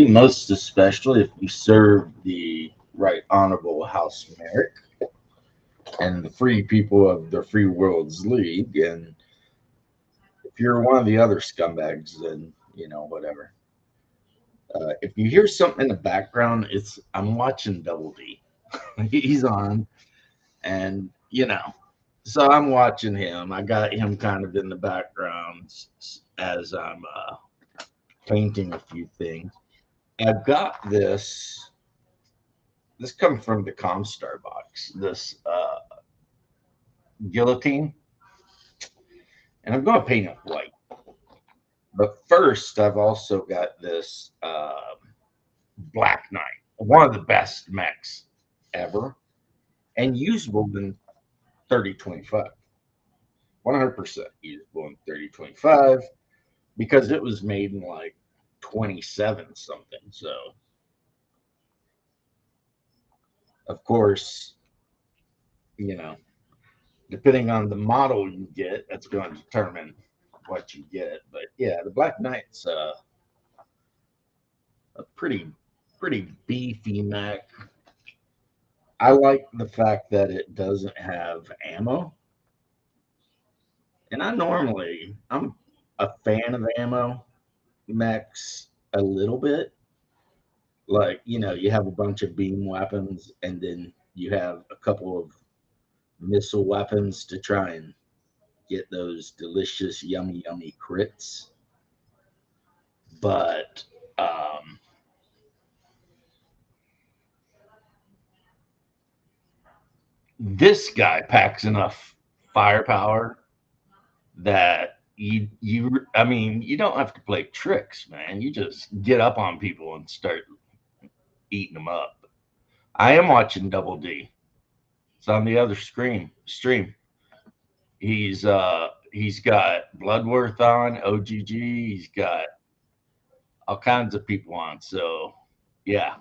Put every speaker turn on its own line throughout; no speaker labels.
most especially if you serve the right honorable House Merrick and the free people of the Free Worlds League. And if you're one of the other scumbags, then whatever. If you hear something in the background, it's I'm watching Double D. He's on, and so I'm watching him. I got him kind of in the background as I'm painting a few things. I've got this. This comes from the Comstar box. This guillotine, and I'm going to paint it white. But first, I've also got this Black Knight, one of the best mechs ever, and usable in 3025. 100% usable in 3025 because it was made in like 27 something. So, of course, depending on the model you get, that's going to determine what you get. But yeah, the Black Knight's a pretty beefy mech. I like the fact that it doesn't have ammo. And I'm a fan of ammo mechs a little bit. Like, you have a bunch of beam weapons and then you have a couple of missile weapons to try and get those delicious, yummy crits. But this guy packs enough firepower that you don't have to play tricks, man. You just get up on people and start eating them up. I am watching Double D. It's on the other stream. He's got Bloodworth on, OGG, he's got all kinds of people on. So yeah.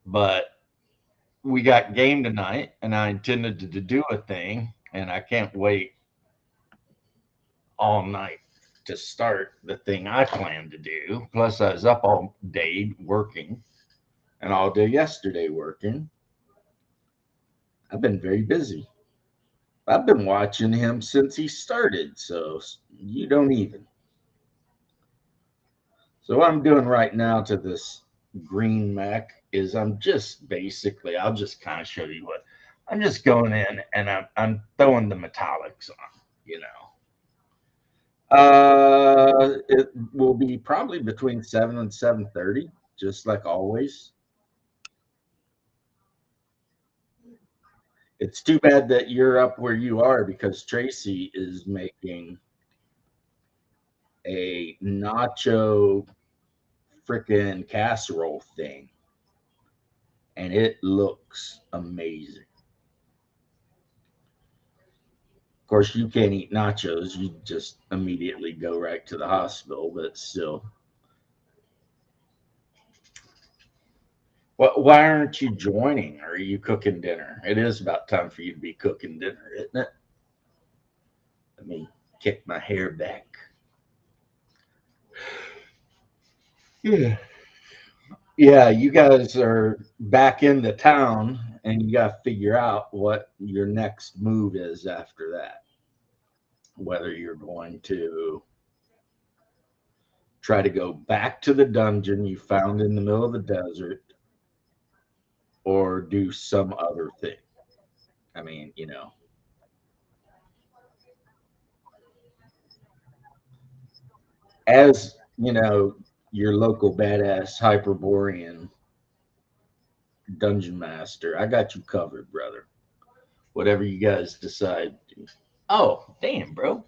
But we got game tonight and I intended to do a thing and I can't wait all night to start the thing I planned to do. Plus, I was up all day working and all day yesterday working. I've been very busy. I've been watching him since he started, so you don't even. So, what I'm doing right now to this green mech is I'll just kind of show you what I'm just going in and I'm throwing the metallics on. It will be probably between 7 and 7:30, just like always. It's too bad that you're up where you are because Tracy is making a nacho freaking casserole thing, and it looks amazing. Of course, you can't eat nachos; you just immediately go right to the hospital. But still, why aren't you joining? Are you cooking dinner? It is about time for you to be cooking dinner, isn't it? Let me kick my hair back. Yeah. Yeah, you guys are back into town and you got to figure out what your next move is after that. Whether you're going to try to go back to the dungeon you found in the middle of the desert or do some other thing. I mean, as your local badass Hyperborean dungeon master, I got you covered, brother. Whatever you guys decide. Oh, damn, bro.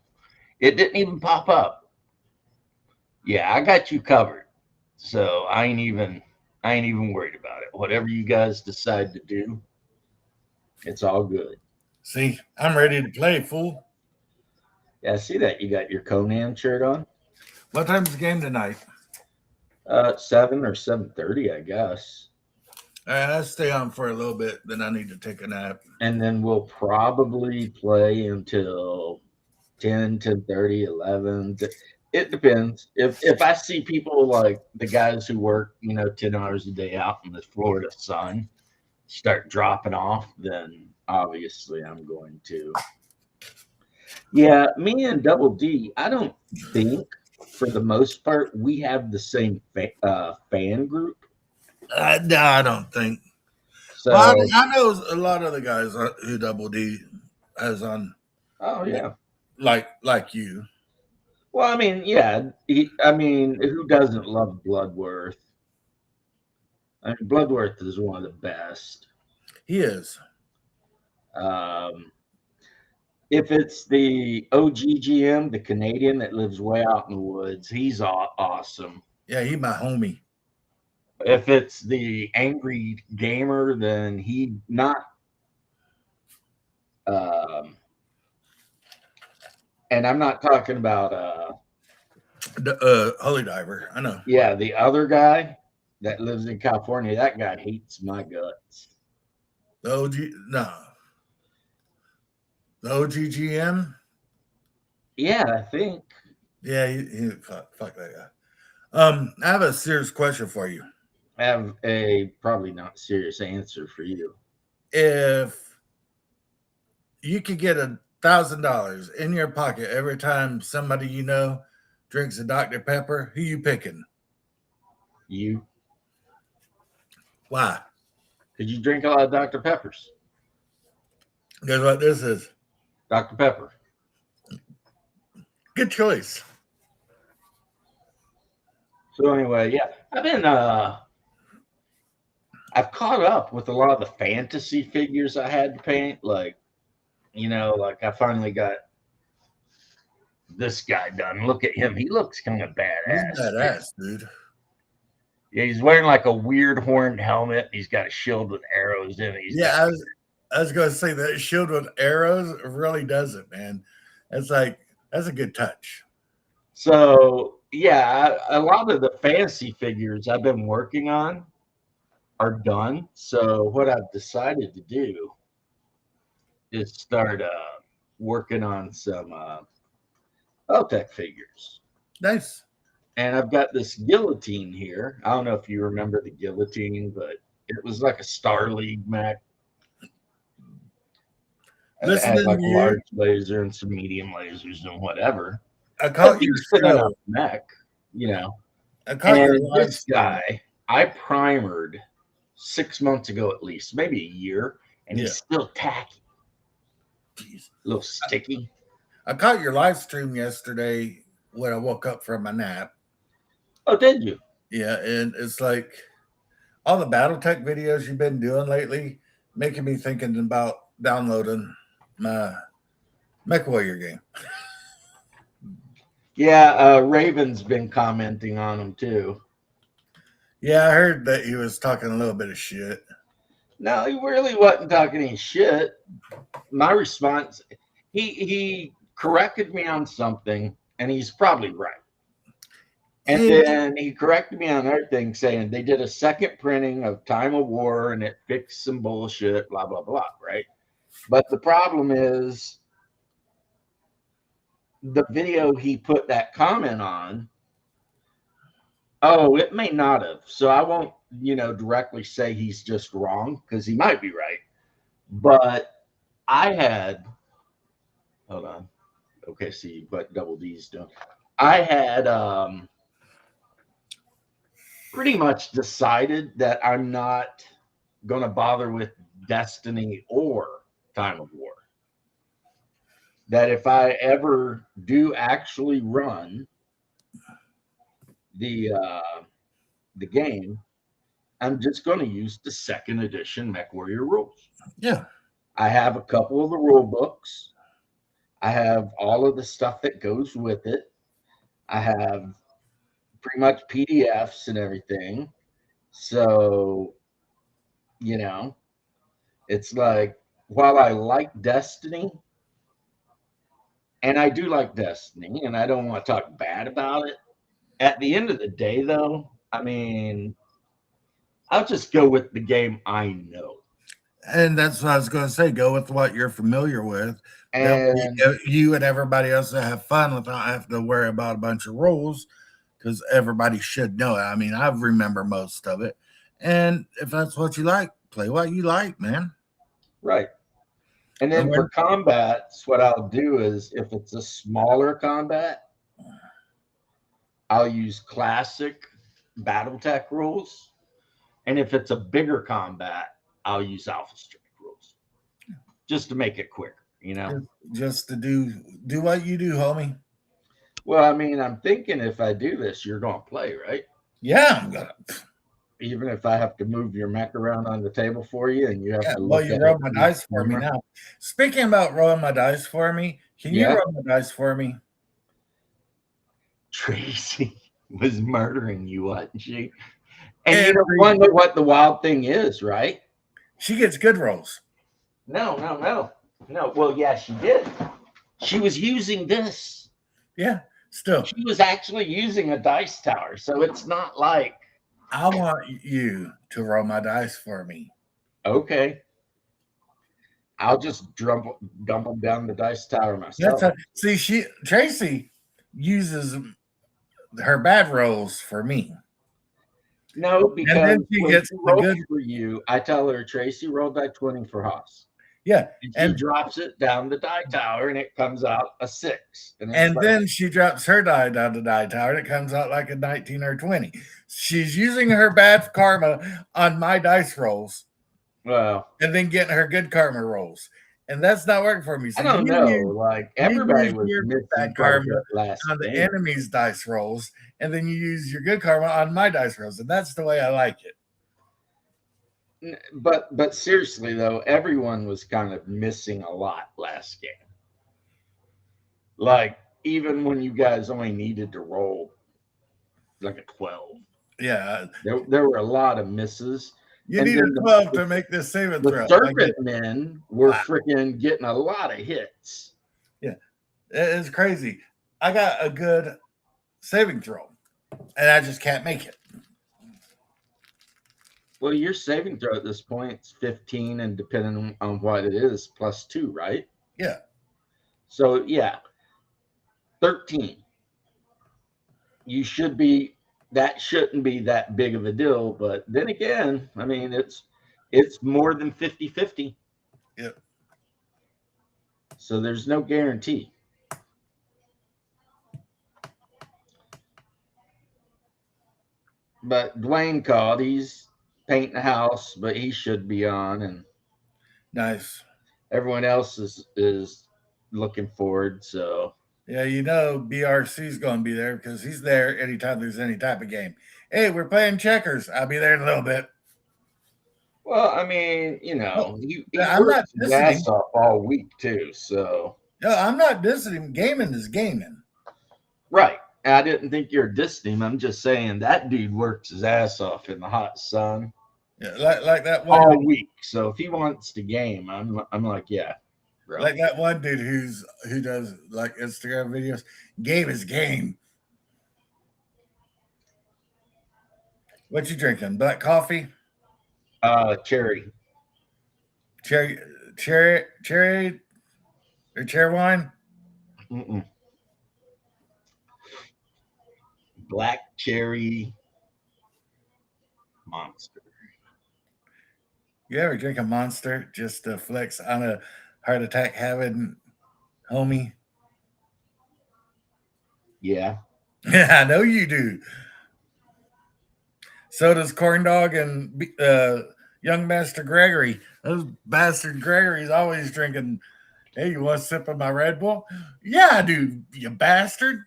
It didn't even pop up. Yeah, I got you covered. So I ain't even worried about it. Whatever you guys decide to do, it's all good.
See, I'm ready to play, fool.
Yeah, I see that you got your Conan shirt on.
What time's the game tonight?
7 or 7:30, I guess.
All right, I'll stay on for a little bit. Then I need to take a nap.
And then we'll probably play until 10, 10:30, 11. It depends. If I see people like the guys who work, 10 hours a day out in the Florida sun start dropping off, then obviously I'm going to. Yeah, me and Double D, I don't think for the most part we have the same fan group.
No, I don't think. Well,
So,
I know a lot of the guys who Double D has on,
oh yeah.
like you.
Well, I mean, yeah. Who doesn't love Bloodworth? I mean, Bloodworth is one of the best.
He is.
Um, if it's the OGGM, the Canadian that lives way out in the woods, he's awesome.
Yeah, he my homie.
If it's the Angry Gamer, then he not. And I'm not talking about.
The Holy Diver. I know.
Yeah, the other guy that lives in California, that guy hates my guts.
The OG, no. The OGGM.
Yeah, I think.
Yeah, he fuck that guy. I have a serious question for you.
I have a probably not serious answer for you.
If you could get $1,000 in your pocket every time somebody you know drinks a Dr. Pepper, who you picking?
You.
Why?
Because you drink a lot of Dr. Peppers.
Guess what this is?
Dr. Pepper.
Good choice.
So anyway, yeah, I've caught up with a lot of the fantasy figures I had to paint. Like I finally got this guy done. Look at him. He looks kind of badass.
He's badass, dude.
Yeah, he's wearing like a weird horned helmet. He's got a shield with arrows in it.
I was going to say that shield with arrows really does it, man. That's a good touch.
So yeah, a lot of the fantasy figures I've been working on are done. So what I've decided to do is start working on some Eltec figures.
Nice.
And I've got this guillotine here. I don't know if you remember the guillotine, but it was like a Star League mech. It had like a large laser and some medium lasers and whatever.
I caught your show.
Mech,
I caught your
this guy I primered 6 months ago at least, maybe a year, and he's still tacky. Jeez, a little sticky.
I caught your live stream yesterday when I woke up from my nap.
Oh, did you?
Yeah, and it's like all the BattleTech videos you've been doing lately making me thinking about downloading my MechWarrior game.
Yeah, Raven's been commenting on them too.
Yeah, I heard that he was talking a little bit of shit.
No, he really wasn't talking any shit. My response, he corrected me on something, and he's probably right. And then he corrected me on another thing, saying they did a second printing of Time of War, and it fixed some bullshit, blah, blah, blah, right? But the problem is the video he put that comment on, it may not have. So I won't, directly say he's just wrong, because he might be right. But I had, hold on. Okay, see what Double D's doing. I had pretty much decided that I'm not going to bother with Destiny or Time of War. That if I ever do actually run the game, I'm just going to use the second edition MechWarrior rules.
Yeah.
I have a couple of the rule books. I have all of the stuff that goes with it. I have pretty much PDFs and everything. So, it's like, while I like Destiny, and I do like Destiny, and I don't want to talk bad about it, at the end of the day, though, I mean, I'll just go with the game I know.
And that's what I was going to say. Go with what you're familiar with. That way,
And
you and everybody else will have fun without having to worry about a bunch of rules, because everybody should know it. I mean, I remember most of it. And if that's what you like, play what you like, man.
right. And
And
then for combats, what I'll do is if it's a smaller combat, I'll use classic BattleTech rules. And if it's a bigger combat, I'll use Alpha Strike rules just to make it quicker, you know?
just to do what you do, homie.
Well, I mean, I'm thinking if I do this, you're going to play, right?
Yeah, I'm gonna.
Even if I have to move your mech around on the table for you and you have
Yeah,
to
well,
look
you
at
roll
it.
my dice for me now. Speaking about rolling my dice for me, can you
Yeah.
roll my dice for me?
Tracy was murdering you, wasn't she? And you
Every,
wonder what the wild thing is, right?
she gets good rolls.
No. Well, yeah, she did. She was using this.
Yeah, still,
She was actually using a dice tower. So it's not like,
I want you to roll my dice for me.
okay, I'll just dump them down the dice tower myself.
See, Tracy uses her bad rolls for me.
No, because
then she
when
gets
she
the
rolls
good.
for you, I tell her, Tracy, roll that 20 for Haas.
Yeah,
And she
and
drops it down the die tower and it comes out a 6.
and then she drops her die down the die tower and it comes out like a 19 or 20. She's using her bad karma on my dice rolls.
Well,
and then getting her good karma rolls. And that's not working for me. So
I don't know. Like
you
everybody
use
was
your
missing
bad
quite a
karma
bit last
on the
game.
enemy's dice rolls, and then you use your good karma on my dice rolls. And that's the way I like it.
But seriously though, everyone was kind of missing a lot last game. Like even when you guys only needed to roll like a 12.
Yeah.
There were a lot of misses.
You need a 12 to make this saving throw.
The serpent men were freaking getting a lot of hits.
Yeah. It's crazy. I got a good saving throw, and I just can't make it.
Well, your saving throw at this point is 15, and depending on what it is, +2, right?
Yeah.
So yeah, 13. You should be. That shouldn't be that big of a deal. But then again, I mean, it's more than 50-50.
Yep.
So there's no guarantee. But Dwayne called. He's painting the house, but he should be on. And
nice.
Everyone else is looking forward. So
yeah, BRC's going to be there because he's there anytime there's any type of game. Hey, we're playing checkers. I'll be there in a little bit.
Well, I mean, he
I'm not
his ass off all week too. So
no, I'm not dissing him. Gaming is gaming.
Right. I didn't think you were dissing him. I'm just saying that dude works his ass off in the hot sun.
Yeah, like that one
all week. So if he wants to game, I'm like, yeah.
Bro. Like that one dude who does like Instagram videos. Game is game. What you drinking? Black coffee?
Cherry.
Cherry or cherry wine?
Mm-mm. Black cherry Monster.
You ever drink a Monster just to flex on a heart attack having homie?
Yeah.
Yeah, I know you do. So does Corn Dog and young Master Gregory. Those bastard Gregory's always drinking. Hey, you want a sip of my Red Bull? Yeah, I do, you bastard.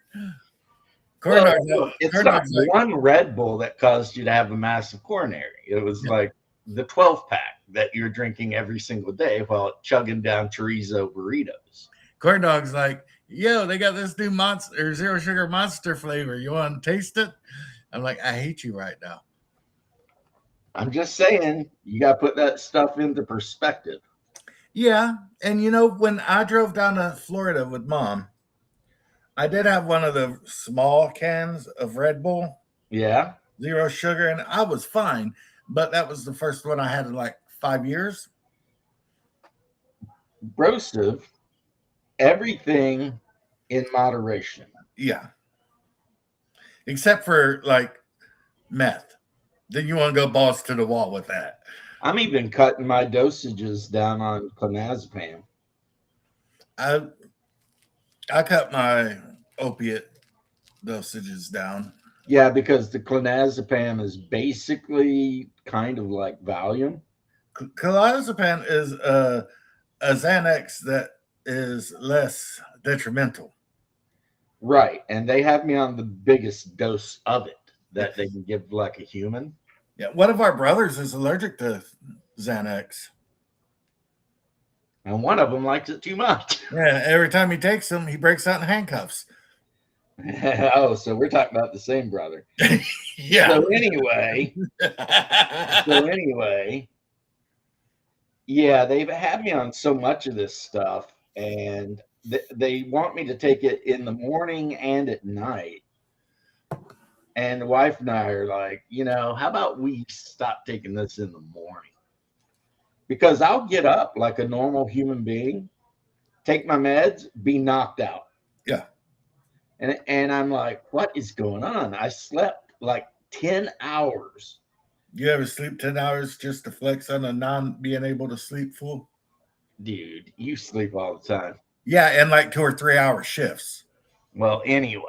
It's not one Red Bull that caused you to have a massive coronary. It was like the 12-pack that you're drinking every single day while chugging down chorizo burritos.
Corn Dog's like, yo, they got this new monster zero sugar monster flavor. You want to taste it? I'm like, I hate you right now.
I'm just saying, you got to put that stuff into perspective.
Yeah. And when I drove down to Florida with Mom, I did have one of the small cans of Red Bull.
Yeah.
Zero sugar. And I was fine. But that was the first one I had in like 5 years.
Brosive, everything in moderation.
Yeah. Except for like meth. Then you want to go balls to the wall with that.
I'm even cutting my dosages down on clonazepam.
I I cut my opiate dosages down.
Yeah, because the clonazepam is basically kind of like Valium.
Clonazepam is a Xanax that is less detrimental.
Right. And they have me on the biggest dose of it that they can give like a human.
Yeah, one of our brothers is allergic to Xanax.
And one of them likes it too much.
Yeah, every time he takes them, he breaks out in handcuffs.
Oh, so we're talking about the same brother.
Yeah.
So anyway, yeah, they've had me on so much of this stuff, and they want me to take it in the morning and at night. And the wife and I are like, how about we stop taking this in the morning? Because I'll get up like a normal human being, take my meds, be knocked out.
Yeah.
And I'm like, what is going on? I slept like 10 hours.
You ever sleep 10 hours just to flex on a non being able to sleep full?
Dude, you sleep all the time.
Yeah, and like 2 or 3 hour shifts.
Well, anyway.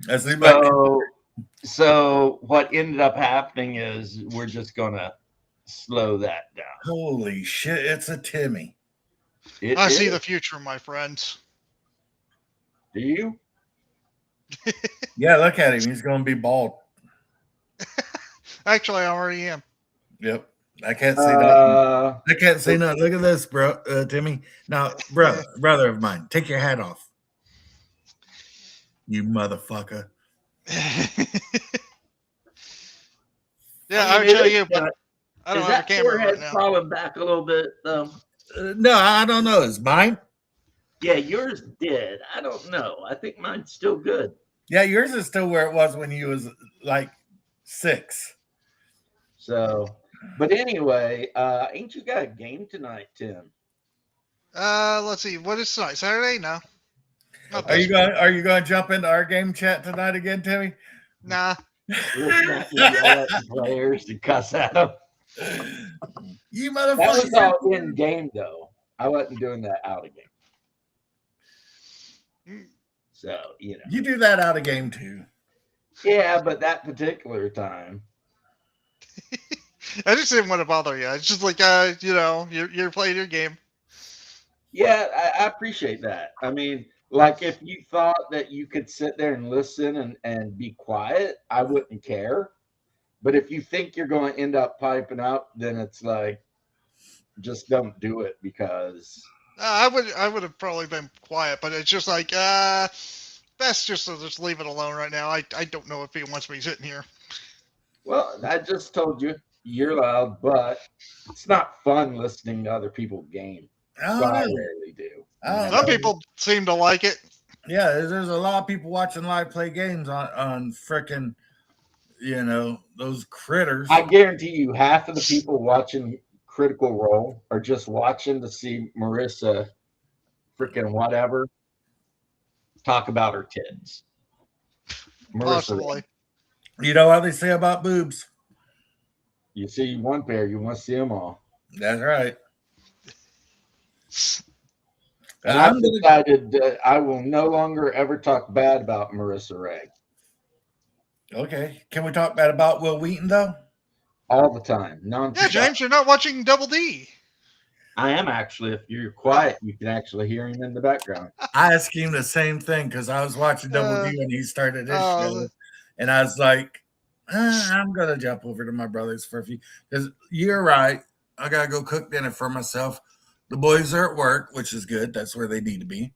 I sleep like
So what ended up happening is we're just going to slow that down.
holy shit, it's a Timmy.
I see the future, my friends.
Do you?
Yeah, look at him. He's going to be bald.
Actually, I already am.
Yep. I can't see nothing. I can't see nothing. Look at this, bro, Timmy. Now, brother of mine, take your hat off. You motherfucker.
Yeah, I would tell you, but I don't
is
have a
that
camera
forehead
right now.
falling back a little bit, though?
No, I don't know. Is mine?
Yeah, yours did. I don't know. I think mine's still good.
Yeah, yours is still where it was when you was like 6.
So, but anyway, ain't you got a game tonight, Tim?
Let's see. What is tonight? Saturday? No.
Are you going to jump into our game chat tonight again, Timmy?
Nah.
Listen at me yell at the players and cuss at them.
You
That
motherfucker.
was all in game, though. I wasn't doing that out of game. So,
You do that out of game too.
Yeah, but that particular time.
I just didn't want to bother you. It's just like, you're playing your game.
Yeah, I appreciate that. I mean, like if you thought that you could sit there and listen and be quiet, I wouldn't care. But if you think you're going to end up piping up, then it's like, just don't do it because
I would have probably been quiet, but it's just like, best just to just leave it alone right now. I don't know if he wants me sitting here.
Well, I just told you you're loud, but it's not fun listening to other people game. So I rarely do.
Some people seem to like it.
Yeah, there's a lot of people watching live play games on frickin', those critters.
I guarantee you half of the people watching Critical Role are just watching to see Marissa freaking whatever talk about her tits.
Possibly.
You know what they say about boobs?
You see one pair, you want to see them all.
That's right.
And I've decided that I will no longer ever talk bad about Marissa Ray.
Okay. Can we talk bad about Will Wheaton, though?
All the time.
Yeah, James, you're not watching Double D.
I am actually. If you're quiet, you can actually hear him in the background.
I asked him the same thing because I was watching Double D when he started his show. And I was like, I'm going to jump over to my brother's for a few. Because you're right. I got to go cook dinner for myself. The boys are at work, which is good. That's where they need to be.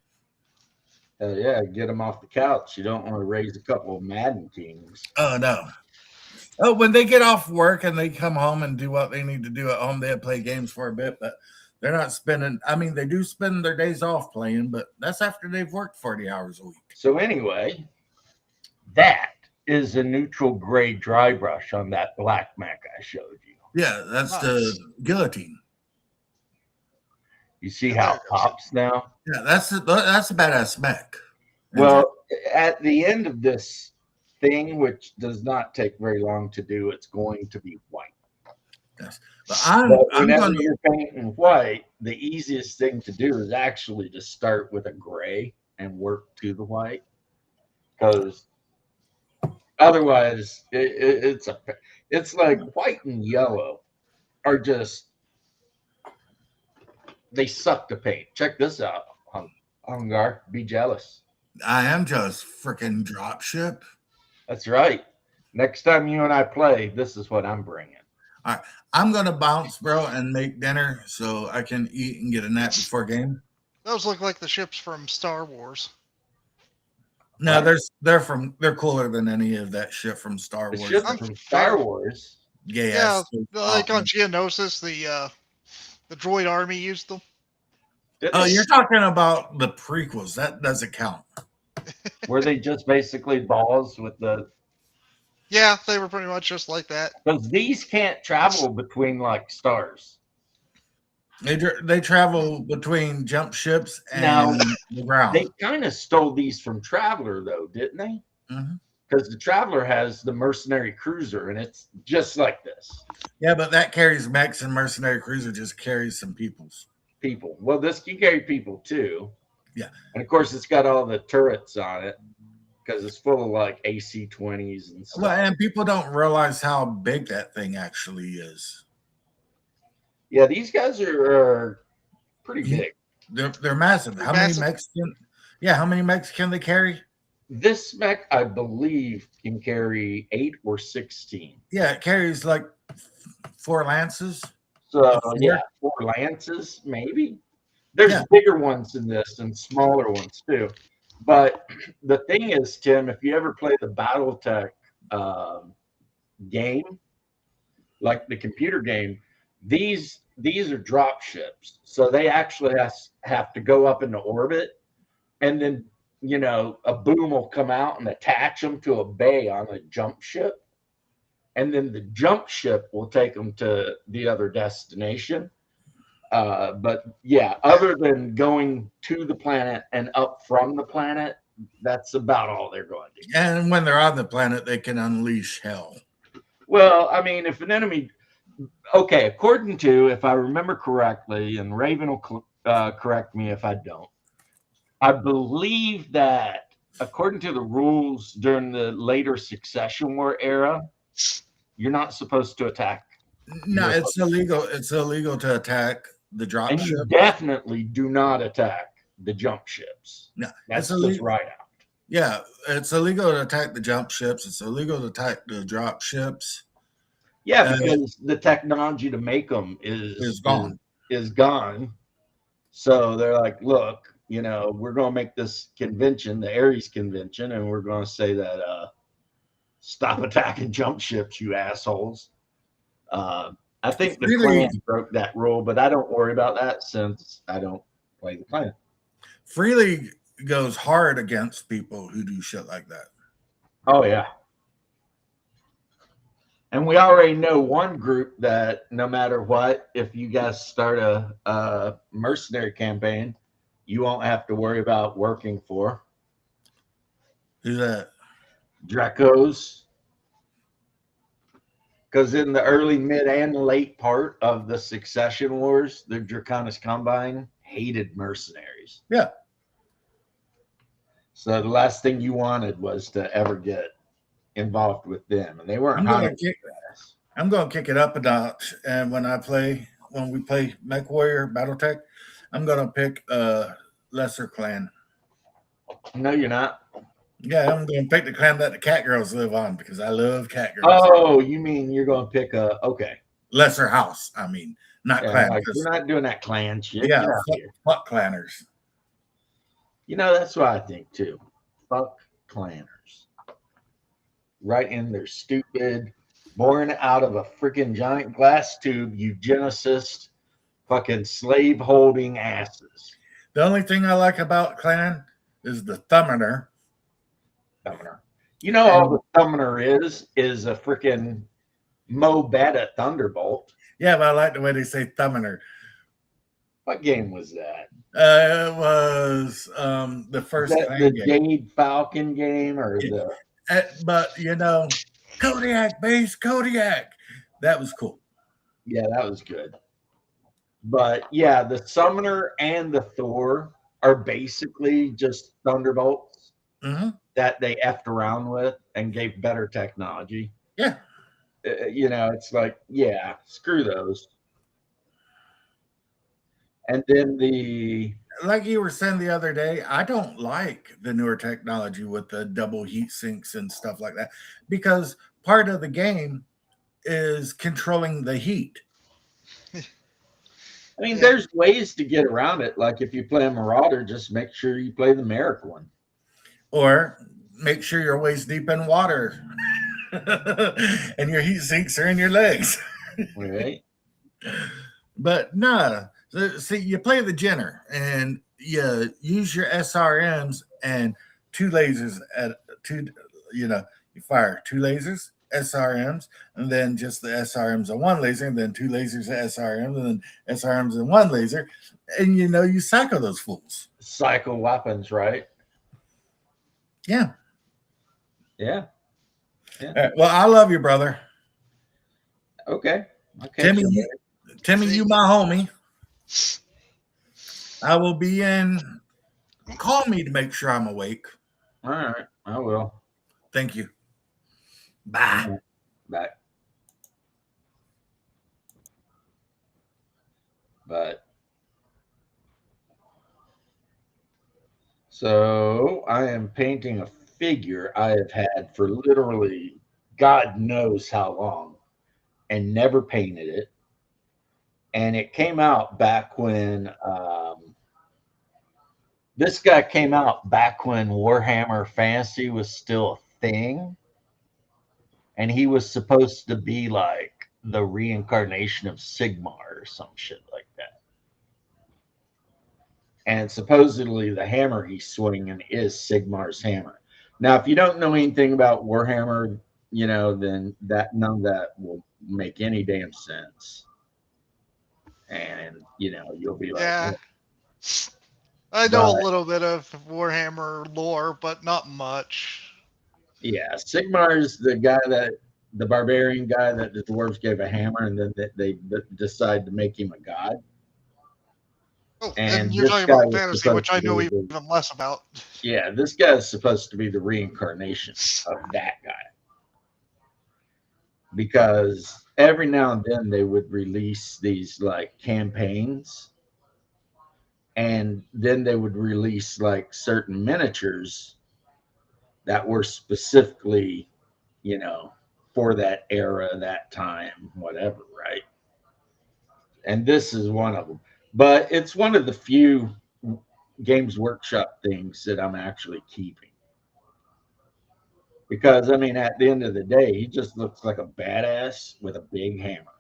Yeah, get them off the couch. You don't want to raise a couple of Madden teams.
Oh, no. Oh, when they get off work and they come home and do what they need to do at home, they'll play games for a bit, but they're not spending. I mean, they do spend their days off playing, but that's after they've worked 40 hours a week.
So anyway, that is a neutral gray dry brush on that black Mac I showed you.
Yeah, that's the guillotine.
You see
Yeah,
how
there
it
it goes.
pops now?
Yeah, that's a badass mech.
Well, at the end of this thing, which does not take very long to do, it's going to be white.
But
But
I'm
whenever
going to.
you're painting white, the easiest thing to do is actually to start with a gray and work to the white, because otherwise it's like white and yellow are just, they suck to paint. Check this out, Hungar. Be jealous.
I am just freaking dropship.
That's right. Next time you and I play, this is what I'm bringing.
All right, I'm gonna bounce, bro, and make dinner so I can eat and get a nap before game.
Those look like the ships from Star Wars.
No,
Right.
they're cooler than any of that shit from Star
The
Wars.
ship
I'm
from
fair.
Star Wars.
Yeah,
so
like on
awesome.
Geonosis, the droid army used them.
Oh, you're talking about the prequels. That doesn't count.
Were they just basically balls with the?
Yeah, they were pretty much just like that.
Because these can't travel between like stars.
They travel between jump ships and
Now,
the ground.
They kind of stole these from Traveler, though, didn't they?
Mhm.
Because the Traveler has the mercenary cruiser, and it's just like this.
Yeah, but that carries mechs, and mercenary cruiser just carries some peoples.
People. Well, this can carry people too.
Yeah.
And of course, it's got all the turrets on it because it's full of like AC-20s and stuff.
Well, and people don't realize how big that thing actually is.
Yeah, these guys are pretty big.
They're massive. How many mechs how many mechs can they carry?
This mech, I believe, can carry 8 or 16.
Yeah, it carries like 4 lances.
So yeah, 4 lances, maybe. There's bigger ones in this and smaller ones too. But the thing is, Tim, if you ever play the BattleTech game, like the computer game, these are drop ships. So they actually have to go up into orbit, and then a boom will come out and attach them to a bay on a jump ship, and then the jump ship will take them to the other destination. But yeah, other than going to the planet and up from the planet, that's about all they're going to do.
And when they're on the planet, they can unleash hell.
Well, I mean, if an enemy, okay, according to, if I remember correctly, and Raven will correct me if I don't, I believe that according to the rules during the later Succession War era, you're not supposed to attack.
No, it's illegal. It's illegal to attack the drop
and
ship.
You definitely do not attack the jump ships.
No,
that's just right out.
Yeah, it's illegal to attack the jump ships. It's illegal to attack the drop ships.
Yeah, because the technology to make them is gone. Is gone. So they're like, look, we're going to make this convention, the Ares convention, and we're going to say that stop attacking jump ships, you assholes. I think the clan broke that rule, but I don't worry about that since I don't play the clan.
Free League goes hard against people who do shit like that.
Oh, yeah. And we already know one group that no matter what, if you guys start a mercenary campaign, you won't have to worry about working for.
Who's that?
Dracos. Because in the early, mid, and late part of the Succession Wars, the Draconis Combine hated mercenaries.
Yeah.
So the last thing you wanted was to ever get involved with them, and they weren't.
I'm going to kick it up a notch, and when we play Mech Warrior BattleTech, I'm going to pick a lesser clan.
No, you're not.
Yeah, I'm going to pick the clan that the cat girls live on because I love cat girls.
Oh, you mean you're going to pick okay.
Lesser house. I mean, not clan.
Like, you're not doing that clan shit.
Yeah, fuck clanners.
That's what I think too. Fuck clanners. Right in their stupid, born out of a freaking giant glass tube, eugenicist, fucking slave holding asses.
The only thing I like about clan is the Thummoner.
All the Thummoner is a freaking Mo Beta Thunderbolt.
Yeah, but I like the way they say Thummoner.
What game was that?
It was the
Is
first
that
Clan
the
game.
Jade Falcon game or the?
But Kodiak base, Kodiak. That was cool.
Yeah, that was good. But yeah, the Summoner and the Thor are basically just Thunderbolts
Hmm.
that they effed around with and gave better technology.
Yeah.
It's like, yeah, screw those. And then
Like you were saying the other day, I don't like the newer technology with the double heat sinks and stuff like that because part of the game is controlling the heat.
I mean,
Yeah.
there's ways to get around it. Like if you play a Marauder, just make sure you play the Merrick one.
Or make sure you're waist deep in water and your heat sinks are in your legs.
Right?
But no, see, you play the Jenner and you use your SRMs and two lasers at two, you fire two lasers, SRMs, and then just the SRMs on one laser, and then two lasers at SRMs, and then SRMs in one laser. And you cycle those fools.
Cycle weapons, right?
Yeah.
Yeah.
All right, well, I love you, brother.
Okay.
Timmy, you my homie. I will be in. Call me to make sure I'm awake.
All right. I will.
Thank you. Bye.
Bye. But so I am painting a figure I have had for literally God knows how long and never painted it. And it came out back when this guy came out back when Warhammer Fantasy was still a thing. And he was supposed to be like the reincarnation of Sigmar or some shit like that. And supposedly the hammer he's swinging is Sigmar's hammer. Now, if you don't know anything about Warhammer, then none of that will make any damn sense. And you'll be like,
Yeah.
"What?"
I know
But
a little bit of Warhammer lore, but not much.
yeah, Sigmar's the barbarian guy that the dwarves gave a hammer, and then they decide to make him a god.
Oh,
And
and you're
this
talking
guy
about
was
fantasy,
supposed
which I
to
know
be
even less about.
yeah, this guy is supposed to be the reincarnation of that guy. Because every now and then they would release these like campaigns, and then they would release like certain miniatures that were specifically, for that era, that time, whatever, right? And this is one of them. But it's one of the few Games Workshop things that I'm actually keeping. Because I mean, at the end of the day, he just looks like a badass with a big hammer.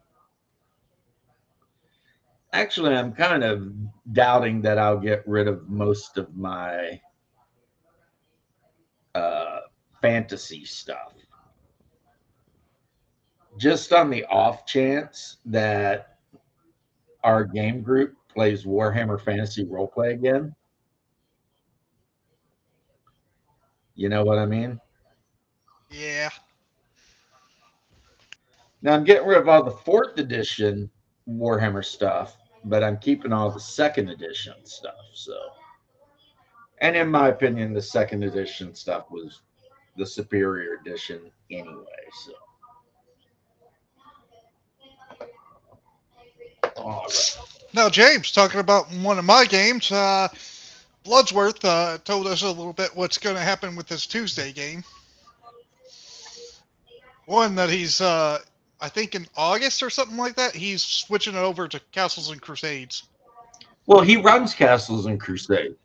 Actually, I'm kind of doubting that I'll get rid of most of my fantasy stuff. Just on the off chance that our game group plays Warhammer Fantasy Roleplay again. You know what I mean?
Yeah.
Now I'm getting rid of all the fourth edition Warhammer stuff, but I'm keeping all the second edition stuff. So, and in my opinion, the second edition stuff was the superior edition anyway. So, all right.
Now, James, talking about one of my games, Bloodsworth told us a little bit what's going to happen with this Tuesday game. One that he's, I think in August or something like that, he's switching it over to Castles and Crusades.
Well, he runs Castles and Crusades.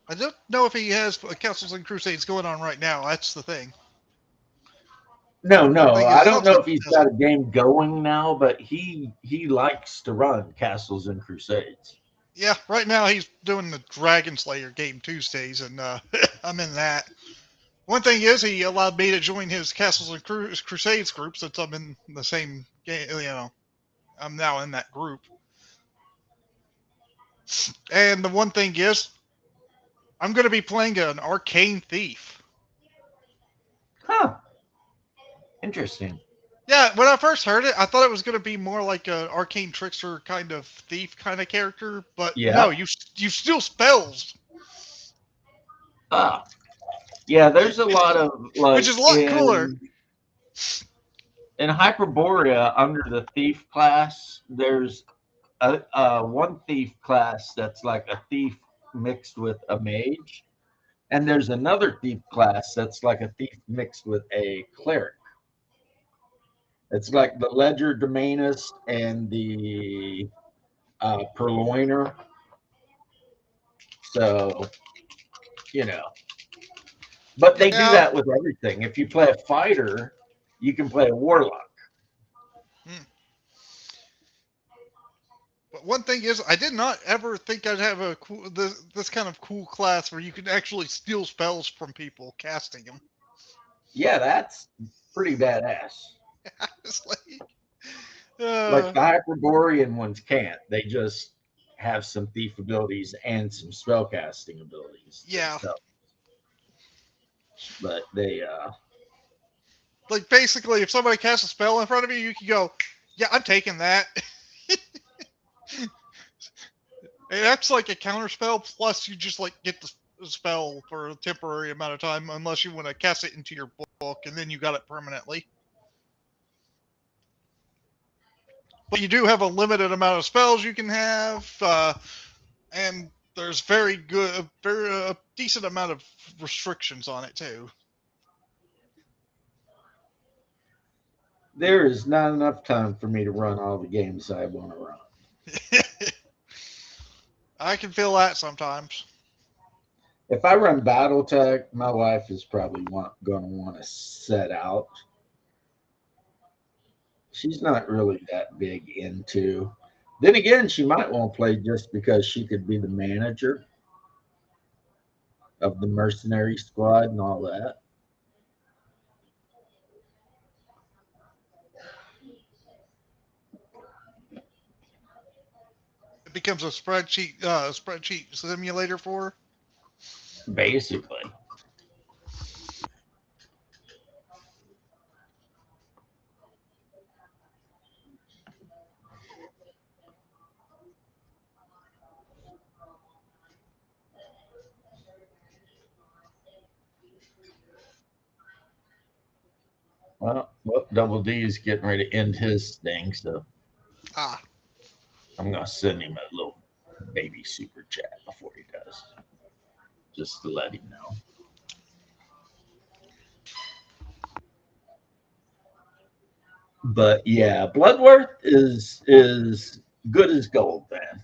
I don't know if he has Castles and Crusades going on right now. That's the thing.
No, I don't know if
he
he's
does
got
it.
a game going now, but he likes to run Castles and Crusades.
Yeah, right now he's doing the Dragon Slayer game Tuesdays, and I'm in that. One thing is, he allowed me to join his Castles and Crusades group since I'm in the same game. I'm now in that group. And the one thing is, I'm going to be playing an arcane thief.
Huh. Interesting.
Yeah, when I first heard it, I thought it was going to be more like an arcane trickster kind of thief kind of character, but
Yeah.
no, you steal spells,
Ah. Yeah, there's a lot of like
which is a lot cooler.
In Hyperborea, under the thief class, there's one thief class that's like a thief mixed with a mage, and there's another thief class that's like a thief mixed with a cleric. It's like the Ledger Dominus and the Purloiner. So, but they do that with everything. If you play a fighter, you can play a warlock.
But one thing is, I did not ever think I'd have a cool this kind of cool class where you can actually steal spells from people casting them.
Yeah, that's pretty badass.
It's
like the Hyperborean ones can't. They just have some thief abilities and some spell casting abilities.
Yeah.
But they
like basically if somebody casts a spell in front of you, you can go, yeah, I'm taking that. It acts like a counter spell, plus you just like get the spell for a temporary amount of time, unless you want to cast it into your book, and then you got it permanently. But you do have a limited amount of spells you can have, and there's very decent amount of restrictions on it too.
There is not enough time for me to run all the games I want to run.
I can feel that sometimes.
If I run BattleTech, my wife is probably going to want to set out. She's not really that big into. Then again, she might want to play just because she could be the manager of the mercenary squad and all that.
It becomes a spreadsheet simulator for her.
Basically. Well, Double D is getting ready to end his thing, so I'm gonna send him a little baby super chat before he does, just to let him know. But yeah, Bloodworth is good as gold, man.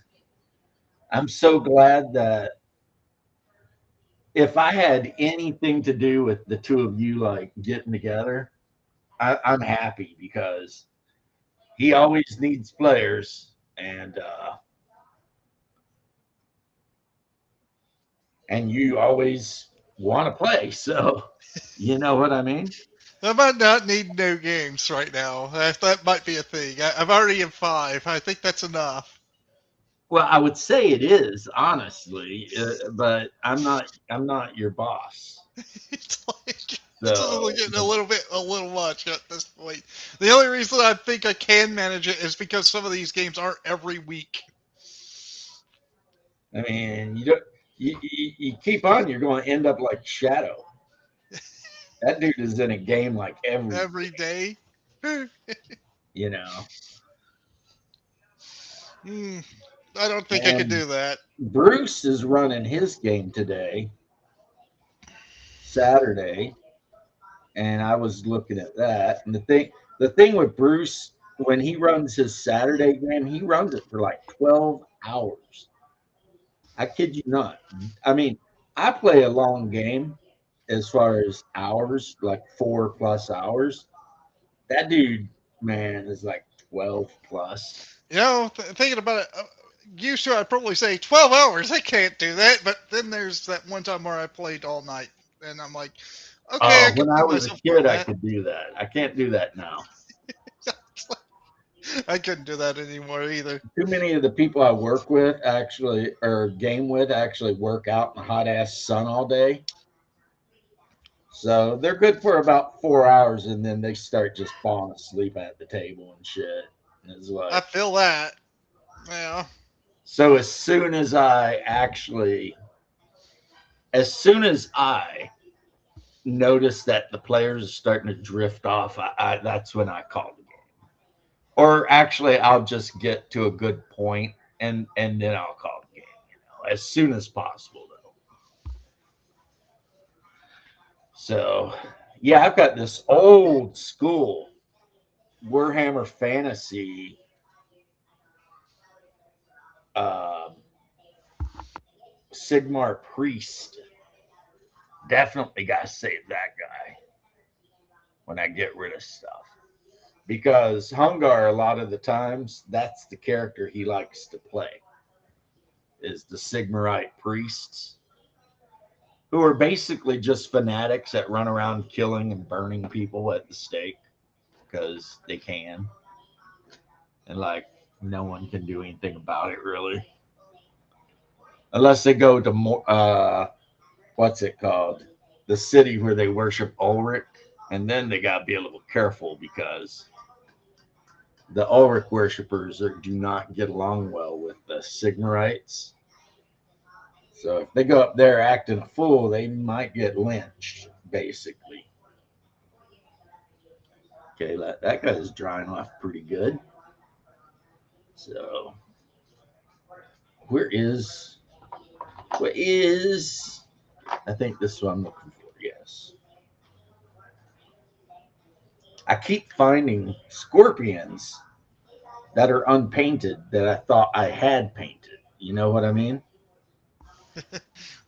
I'm so glad that if I had anything to do with the two of you like getting together, I'm happy because he always needs players, and you always want to play. So you know what I mean?
I might not need new games right now. That might be a thing. I'm already in 5. I think that's enough.
Well, I would say it is, honestly, but I'm not your boss.
It's getting a little much at this point. The only reason I think I can manage it is because some of these games aren't every week.
I mean, you keep on, you're going to end up like Shadow. That dude is in a game like every
day.
You know.
I don't think I could do that.
Bruce is running his game today, Saturday, and I was looking at that. And the thing with Bruce, when he runs his Saturday game, he runs it for like 12 hours. I kid you not. I mean, I play a long game as far as hours, like 4+ hours. That dude, man, is like 12+.
Thinking about it, used to I'd probably say 12 hours. I can't do that. But then there's that one time where I played all night, and I'm like, okay.
When I was a kid, I could do that. I can't do that now.
I couldn't do that anymore either.
Too many of the people I work with actually, or game with, actually work out in the hot ass sun all day. So they're good for about 4 hours, and then they start just falling asleep at the table and shit. And it's
I
like,
feel that. Yeah.
so as soon as I notice that the players are starting to drift off, that's when I call the game. Or actually, I'll just get to a good point, and then I'll call the game. As soon as possible, though. So, yeah, I've got this old school Warhammer Fantasy uh, Sigmar Priest. Definitely got to save that guy when I get rid of stuff. Because Hungar, a lot of the times, that's the character he likes to play, is the Sigmarite priests, who are basically just fanatics that run around killing and burning people at the stake because they can. And, like, no one can do anything about it, really. Unless they go to, what's it called? The city where they worship Ulrich. And then they got to be a little careful because the Ulrich worshippers do not get along well with the Sigmarites. So if they go up there acting a fool, they might get lynched, basically. Okay, that guy's drying off pretty good. So what is, I think this is what I'm looking for, yes. I keep finding scorpions that are unpainted that I thought I had painted. You know what I mean? So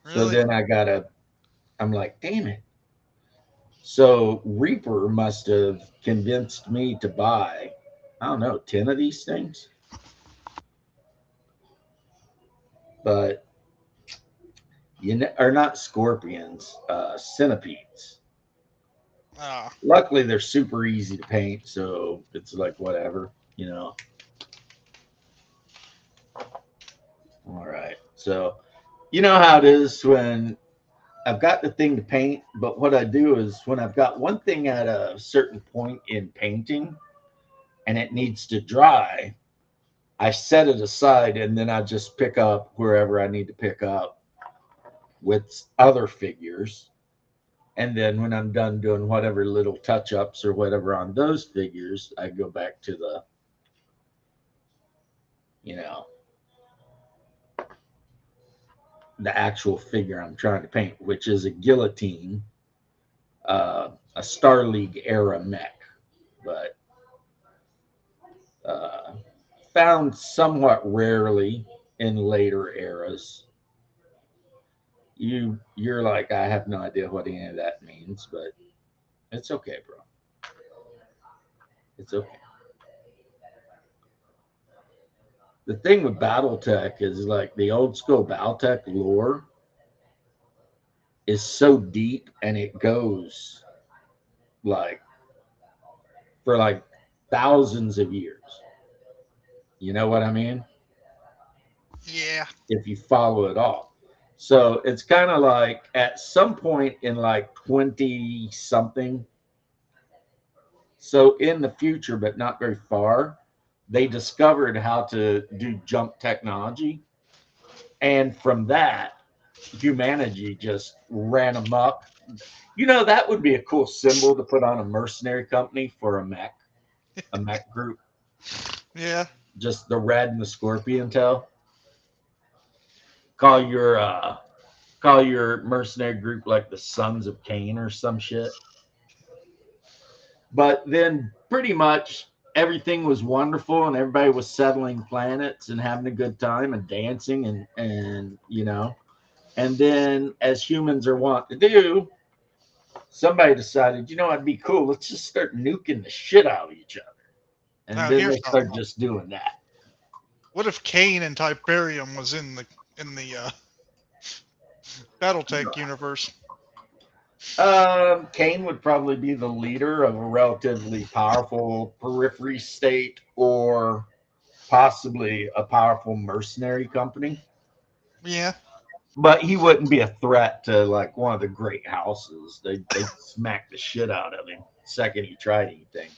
Really?
then I'm like, damn it. So Reaper must have convinced me to buy, I don't know, 10 of these things. But are not scorpions, centipedes.
Ah.
Luckily, they're super easy to paint, so it's like whatever, All right. So, you know how it is when I've got the thing to paint, but what I do is when I've got one thing at a certain point in painting and it needs to dry, I set it aside and then I just pick up wherever I need to pick up with other figures. And then when I'm done doing whatever little touch ups or whatever on those figures, I go back to the actual figure I'm trying to paint, which is a guillotine, a Star League era mech, but found somewhat rarely in later eras. You're like, I have no idea what any of that means, but it's okay, bro. It's okay. The thing with BattleTech is like the old school BattleTech lore is so deep and it goes like for like thousands of years. You know what I mean?
Yeah.
If you follow it all. So it's kind of like at some point in like 20 something, so in the future, but not very far, they discovered how to do jump technology. And from that, humanity just ran amok. That would be a cool symbol to put on a mercenary company for a mech group.
Yeah.
Just the red and the scorpion tail. Call your mercenary group like the Sons of Cain or some shit. But then pretty much everything was wonderful and everybody was settling planets and having a good time and dancing and and then as humans are wont to do, somebody decided, it'd be cool, let's just start nuking the shit out of each other. And
Now
then
here's
they start
something.
just doing that.
What if Cain and Tiberium was in the BattleTech universe?
Kane would probably be the leader of a relatively powerful periphery state or possibly a powerful mercenary company.
Yeah.
But he wouldn't be a threat to like one of the great houses. They'd smack the shit out of him the second he tried anything.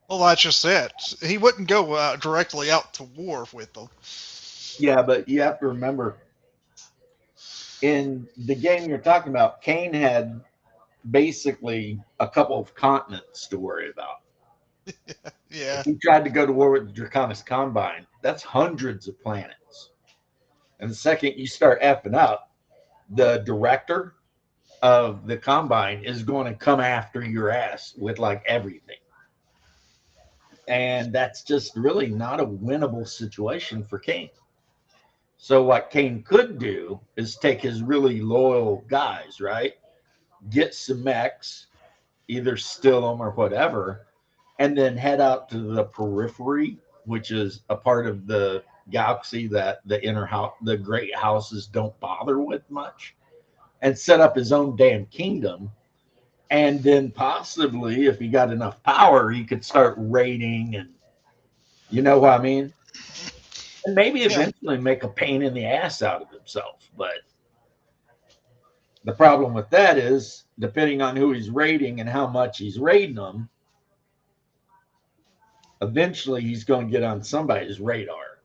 Well, that's just it. He wouldn't go directly out to war with them.
Yeah, but you have to remember in the game you're talking about, Kane had basically a couple of continents to worry about.
Yeah.
If he tried to go to war with the Draconis Combine, that's hundreds of planets. And the second you start effing up, the director of the Combine is going to come after your ass with like everything. And that's just really not a winnable situation for Kane. So what Kane could do is take his really loyal guys, right? Get some mechs, either steal them or whatever, and then head out to the periphery, which is a part of the galaxy that the inner house, the great houses don't bother with much, and set up his own damn kingdom. And then possibly, if he got enough power, he could start raiding, and you know what I mean? And maybe
Yeah.
eventually make a pain in the ass out of himself. But the problem with that is, depending on who he's raiding and how much he's raiding them, eventually he's going to get on somebody's radar.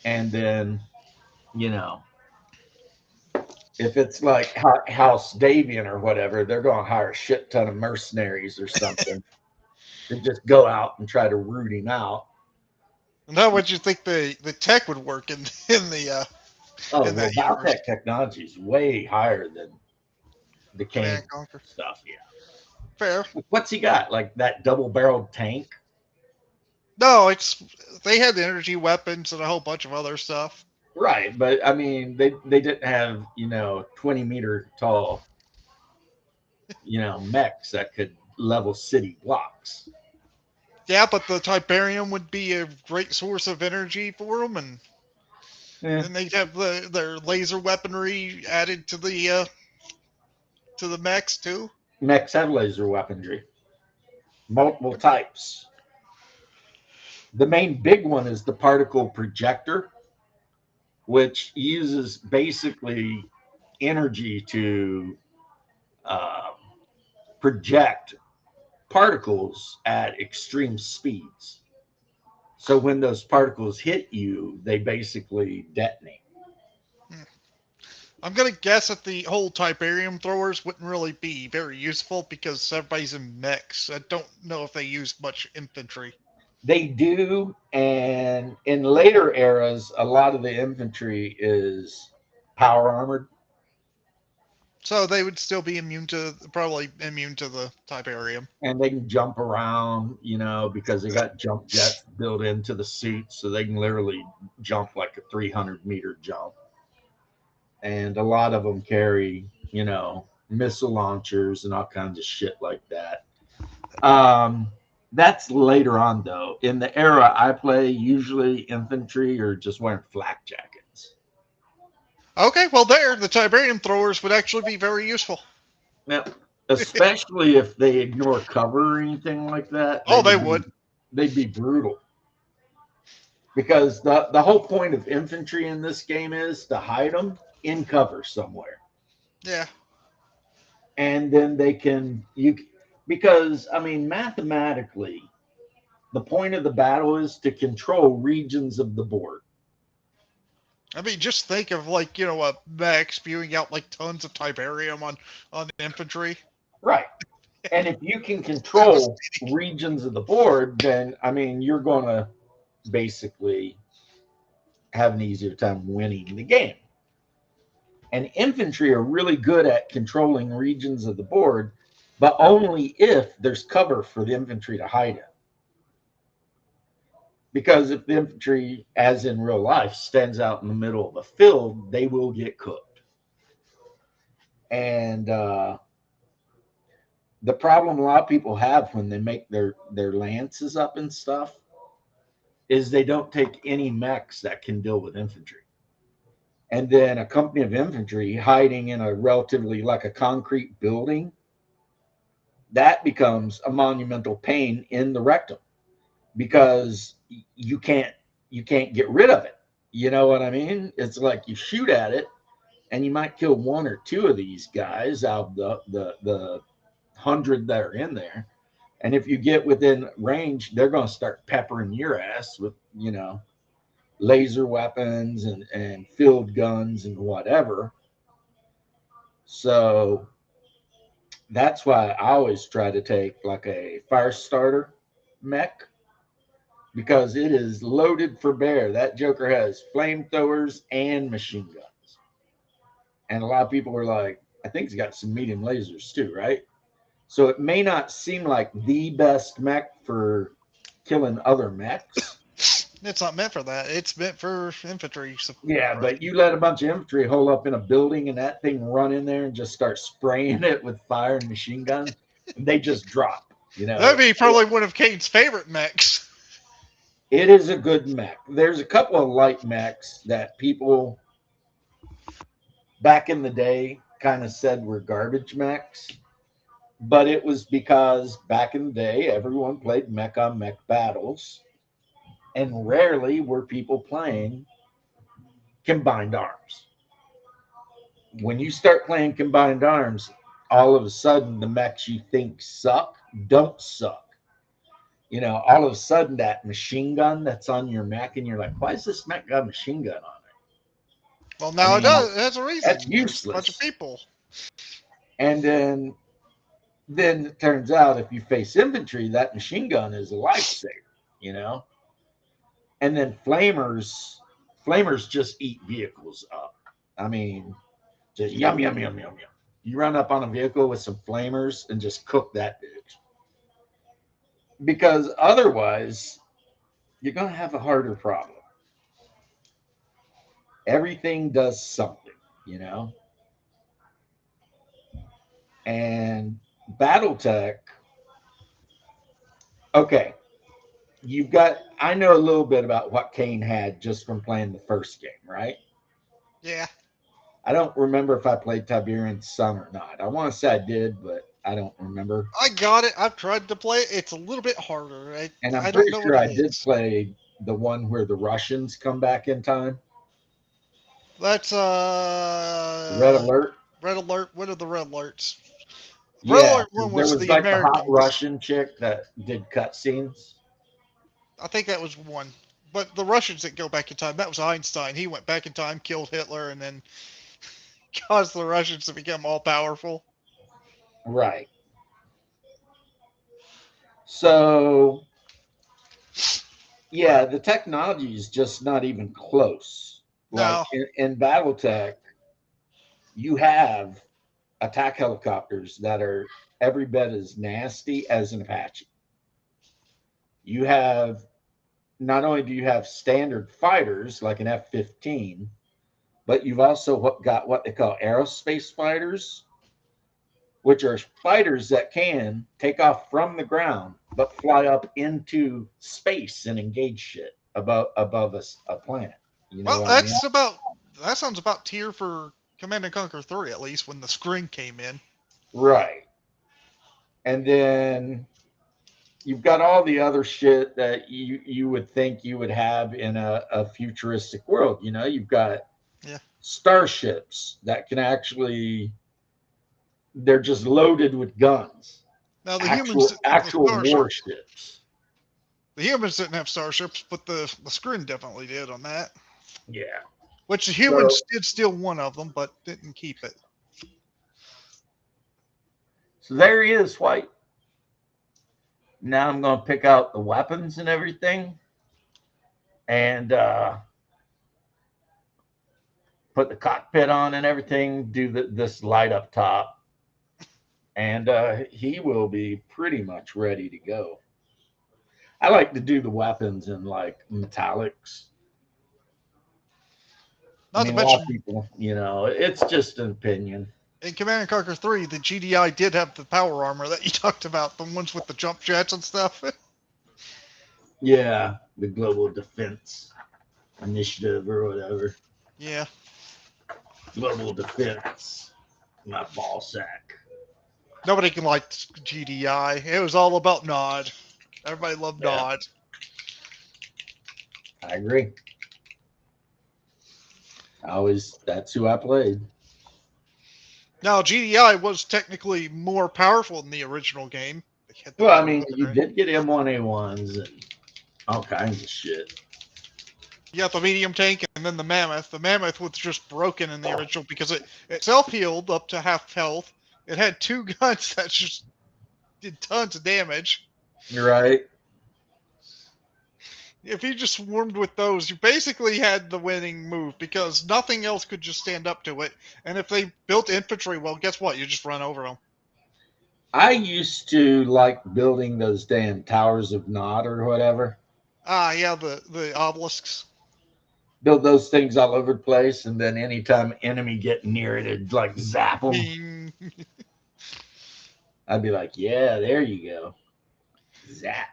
And then, you know, if it's like House Davian or whatever, they're going to hire a shit ton of mercenaries or something to just go out and try to root him out.
And how would you think the tech would work in the
Oh,
in
well,
that universe?
biotech technology is way higher than the
Command
Kane
and Conquer.
stuff. Yeah.
Fair.
What's he got? Like that double-barreled tank?
No, it's they had energy weapons and a whole bunch of other stuff.
Right, but I mean, they didn't have 20-meter tall mechs that could level city blocks.
Yeah, but the Tiberium would be a great source of energy for them, and
Yeah.
then they'd have their laser weaponry added to the mechs too.
Mechs have laser weaponry, multiple types. The main big one is the particle projector, which uses basically energy to project particles at extreme speeds. So when those particles hit you, they basically detonate.
I'm gonna guess that the whole Tiberium throwers wouldn't really be very useful because everybody's in mechs. I don't know if they use much infantry.
They do, and in later eras, a lot of the infantry is power armored.
So they would still be probably immune to the Tiberium.
And they can jump around, because they got jump jets built into the suits, so they can literally jump like a 300-meter jump. And a lot of them carry, missile launchers and all kinds of shit like that. That's later on, though. In the era I play, usually infantry are just wearing flak jackets.
Okay, well, the Tiberium throwers would actually be very useful.
Now, especially if they ignore cover or anything like that.
Oh, they would.
They'd be brutal. Because the whole point of infantry in this game is to hide them in cover somewhere.
Yeah.
And then because, I mean, mathematically, the point of the battle is to control regions of the board.
I mean, just think of a mech spewing out like tons of Tiberium on infantry.
Right. And if you can control regions of the board, then I mean you're going to basically have an easier time winning the game. And infantry are really good at controlling regions of the board, but only if there's cover for the infantry to hide in. Because if the infantry, as in real life, stands out in the middle of a field, they will get cooked. And the problem a lot of people have when they make their lances up and stuff is they don't take any mechs that can deal with infantry. and then a company of infantry hiding in a relatively like a concrete building, that becomes a monumental pain in the rectum because you can't get rid of it. You know what I mean? It's like you shoot at it and you might kill one or two of these guys out of the 100 that are in there. And if you get within range, they're going to start peppering your ass with, laser weapons and field guns and whatever. So that's why I always try to take like a fire starter mech because it is loaded for bear. That Joker has flamethrowers and machine guns. And a lot of people are like, I think he's got some medium lasers too, right? So it may not seem like the best mech for killing other mechs.
It's not meant for that. It's meant for infantry.
Yeah, but you let a bunch of infantry hole up in a building and that thing run in there and just start spraying it with fire and machine guns, and they just drop.
That'd be probably one of Kane's favorite mechs.
It is a good mech. There's a couple of light mechs that people back in the day kind of said were garbage mechs, but it was because back in the day everyone played mech on mech battles, and rarely were people playing combined arms. When you start playing combined arms, all of a sudden the mechs you think suck don't suck. All of a sudden that machine gun that's on your mech, and you're like, why is this mech got a machine gun on it?
Well, now it does. It has a reason.
That's useless.
A bunch of people.
And then it turns out if you face infantry, that machine gun is a lifesaver, And then flamers just eat vehicles up. I mean, just yum, yum, yum, yum, yum. You run up on a vehicle with some flamers and just cook that bitch. Because otherwise, you're going to have a harder problem. Everything does something, And Battletech, okay, I know a little bit about what Kane had just from playing the first game, right?
Yeah.
I don't remember if I played Tiberian Sun or not. I want to say I did, but I don't remember.
I got it. I've tried to play it. It's a little bit harder.
And I'm pretty sure I did play the one where the Russians come back in time.
That's
Red Alert.
Red Alert. What are the Red Alerts?
Red Alert one was the like Americans. The hot Russian chick that did cutscenes.
I think that was one. But the Russians that go back in time, that was Einstein. He went back in time, killed Hitler, and then caused the Russians to become all powerful.
Right. So, yeah, the technology is just not even close.
No.
Like in Battletech, you have attack helicopters that are every bit as nasty as an Apache. You have, not only do you have standard fighters like an F-15, but you've also got what they call aerospace fighters, which are fighters that can take off from the ground, but fly up into space and engage shit above a planet.
Well, that sounds about tier for Command & Conquer 3, at least, when the screen came in.
Right. And then you've got all the other shit that you would think you would have in a futuristic world. You've got starships that can actually, they're just loaded with guns.
Now the humans
actual warships.
The humans didn't have starships, but the screen definitely did on that.
Yeah.
Which the humans did steal one of them, but didn't keep it.
So there he is, White. Now I'm going to pick out the weapons and everything. And put the cockpit on and everything. Do this light up top. And he will be pretty much ready to go. I like to do the weapons in like metallics.
Not to mention,
a lot of people, it's just an opinion.
In Command & Conquer 3, the GDI did have the power armor that you talked about, the ones with the jump jets and stuff.
Yeah, the Global Defense Initiative or whatever.
Yeah.
Global defense. My ball sack.
Nobody can like GDI. It was all about Nod. Everybody loved
Yeah.
Nod.
I agree. That's who I played.
Now, GDI was technically more powerful than the original game. They had the
Well, I
better
mean, you
weaponry.
did get M1A1s and all kinds of shit.
You got the medium tank and then the mammoth. The mammoth was just broken in the original because it self-healed up to half health. It had 2 guns that just did tons of damage.
You're right.
If you just swarmed with those, you basically had the winning move because nothing else could just stand up to it. And if they built infantry, well, guess what? You just run over them.
I used to like building those damn towers of Nod or whatever.
Ah, yeah, the obelisks.
Build those things all over the place, and then anytime enemy get near it, it'd like zap them.
Bing.
I'd be like, yeah, there you go. Zap.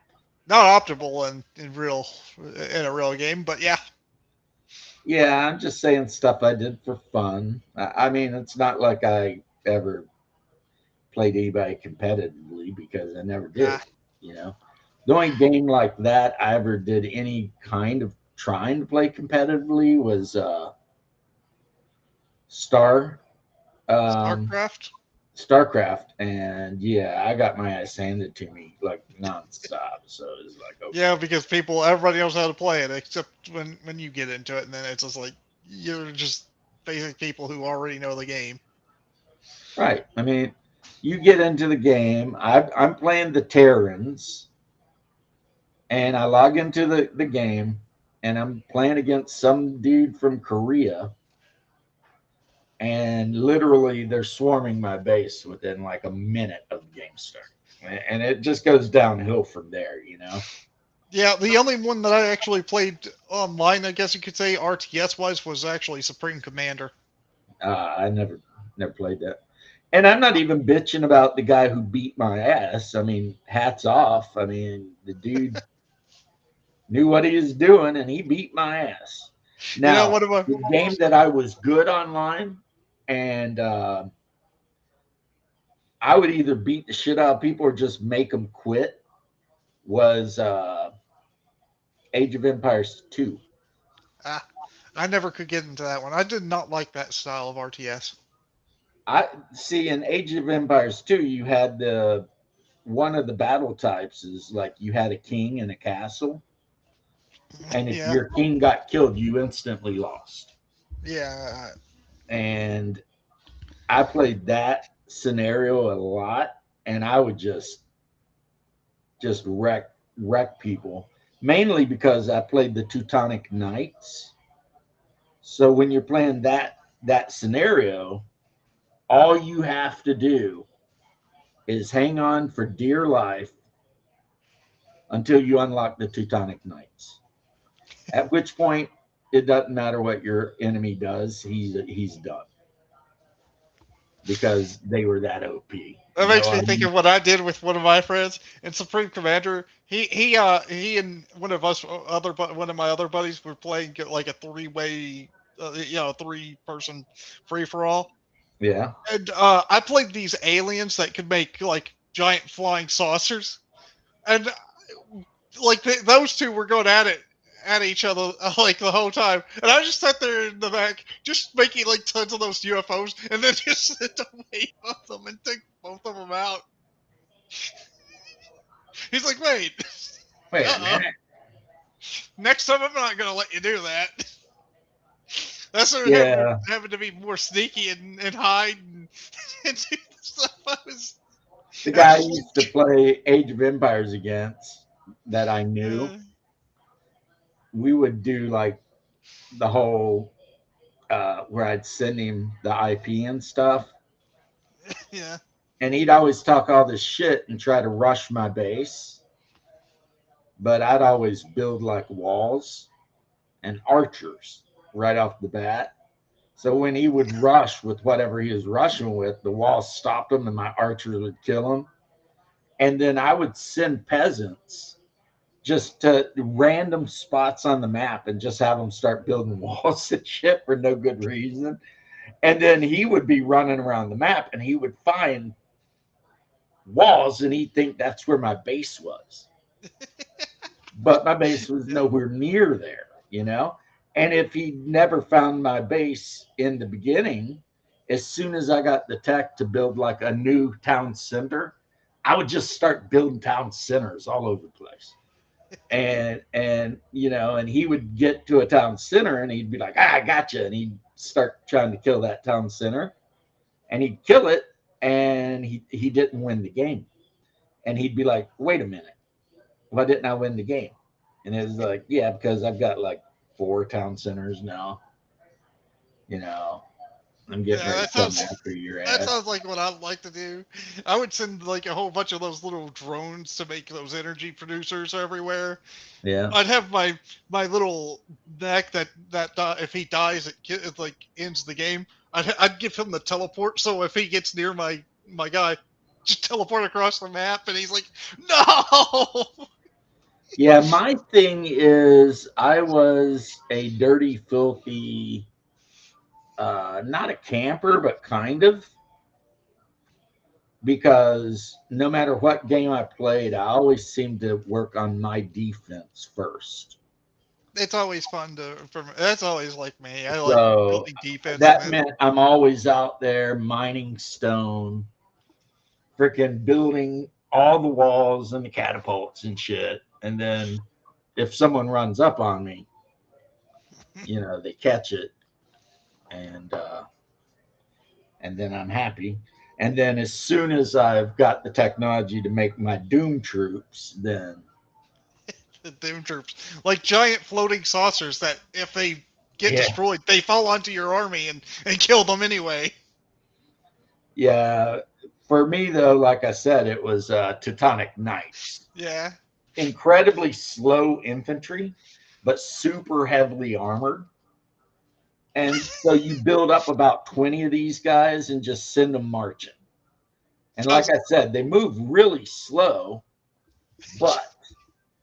Not optimal in a real game, but yeah.
Yeah, I'm just saying stuff I did for fun. I mean, it's not like I ever played anybody competitively because I never did.
Ah.
You know, the only game like that I ever did any kind of trying to play competitively was StarCraft, and yeah, I got my ass handed to me like nonstop. So it's like, okay.
Yeah, because everybody knows how to play it except when you get into it, and then it's just like you're just basic people who already know the game.
Right. I mean, you get into the game. I'm playing the Terrans, and I log into the game, and I'm playing against some dude from Korea, and literally they're swarming my base within like a minute of the game start, and it just goes downhill from there, you know.
Yeah, the only one that I actually played online, I guess you could say, RTS wise, was actually Supreme Commander.
I never played that. And I'm not even bitching about the guy who beat my ass. I mean, hats off. I mean, the dude knew what he was doing, and he beat my ass. Now, the game that I was good online, and I would either beat the shit out of people or just make them quit, was Age of Empires 2.
I never could get into that one. I did not like that style of RTS.
I see in Age of Empires 2, you had one of the battle types is like you had a king and a castle. And if your king got killed, you instantly lost.
Yeah.
And I played that scenario a lot, and I would just wreck people, mainly because I played the Teutonic Knights. So when you're playing that scenario, all you have to do is hang on for dear life until you unlock the Teutonic Knights. At which point, it doesn't matter what your enemy does; he's done because they were that OP.
That makes me think of what I did with one of my friends in Supreme Commander. He and one of my other buddies were playing like a 3-way, 3-person free for all.
Yeah.
And I played these aliens that could make like giant flying saucers, and like those two were going at each other like the whole time, and I just sat there in the back just making like tons of those UFOs and then just sit away from them and take both of them out. He's like, wait
a minute.
Next time I'm not gonna let you do that. That's what having to be more sneaky and hide and do stuff.
The guy I used to play Age of Empires against that I knew, we would do like the whole where I'd send him the IP and stuff.
Yeah.
And he'd always talk all this shit and try to rush my base. But I'd always build like walls and archers right off the bat. So when he would rush with whatever he was rushing with, the walls stopped him and my archers would kill him. And then I would send peasants just to random spots on the map and just have them start building walls and shit for no good reason. And then he would be running around the map and he would find walls and he'd think that's where my base was. But my base was nowhere near there, you know? And if he never found my base in the beginning, as soon as I got the tech to build like a new town center, I would just start building town centers all over the place. And you know, and he would get to a town center and he'd be like, I gotcha. And he'd start trying to kill that town center and he'd kill it and he didn't win the game. And he'd be like, wait a minute, why didn't I win the game? And it was like, yeah, because I've got like 4 town centers now. You know, I'm getting ready to come after your ass.
That sounds like what I'd like to do. I would send like a whole bunch of those little drones to make those energy producers everywhere.
Yeah.
I'd have my little neck that if he dies, it like ends the game. I'd give him the teleport, so if he gets near my guy, just teleport across the map, and he's like, no.
Yeah, my thing is I was a dirty, filthy, not a camper, but kind of. Because no matter what game I played, I always seemed to work on my defense first.
It's always fun that's always like me. I like
So
building defense.
that meant I'm always out there mining stone, freaking building all the walls and the catapults and shit. And then if someone runs up on me, you know, they catch it and then I'm happy. And then as soon as I've got the technology to make my Doom troops, then
the Doom troops, like giant floating saucers that if they get destroyed, they fall onto your army and kill them anyway.
Yeah. For me, though, like I said, it was Teutonic Knights.
Yeah.
Incredibly slow infantry, but super heavily armored. And so you build up about 20 of these guys and just send them marching. And like I said, they move really slow, but...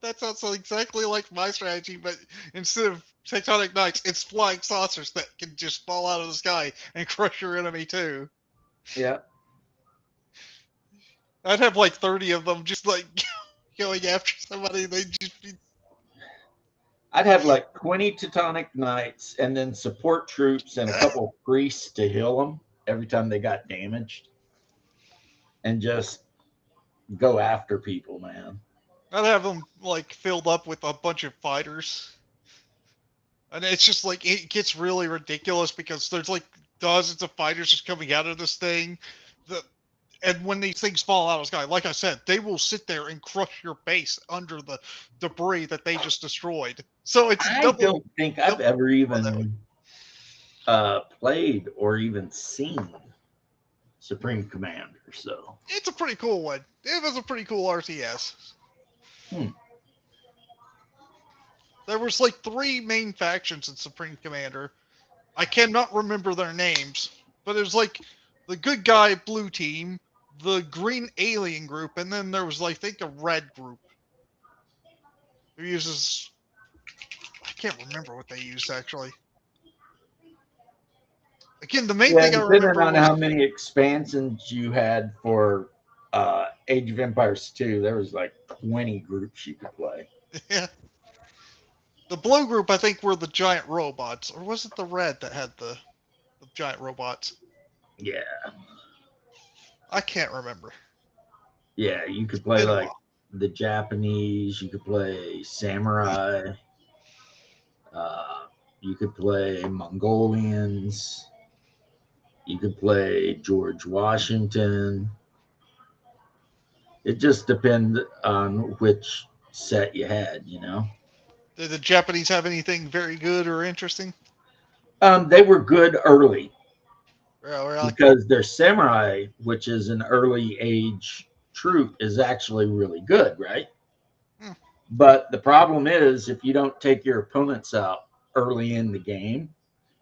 That sounds exactly like my strategy, but instead of Tectonic Knights, it's flying saucers that can just fall out of the sky and crush your enemy too.
Yeah.
I'd have like 30 of them just like going after somebody. They'd just be...
I'd have like 20 Teutonic Knights and then support troops and a couple of priests to heal them every time they got damaged. And just go after people, man.
I'd have them like filled up with a bunch of fighters. And it's just like, it gets really ridiculous because there's like dozens of fighters just coming out of this thing. And when these things fall out of the sky, like I said, they will sit there and crush your base under the debris that they just destroyed. So it's
I don't think I've ever even played or even seen Supreme Commander. So
it's a pretty cool one. It was a pretty cool RTS. There was like 3 main factions in Supreme Commander. I cannot remember their names, but it was like the good guy blue team, the green alien group, and then there was, I think, a red group who uses... I can't remember what they used, actually. Again, the main thing I remember
depending on how many expansions you had for Age of Empires 2, there was like 20 groups you could play.
Yeah. The blue group, I think, were the giant robots. Or was it the red that had the giant robots?
Yeah.
I can't remember.
Yeah, you could play like the Japanese, you could play Samurai, you could play Mongolians, you could play George Washington. It just depended on which set you had, you know.
Did the Japanese have anything very good or interesting?
They were good early.
Really?
Because their samurai, which is an early age troop, is actually really good, right? But the problem is if you don't take your opponents out early in the game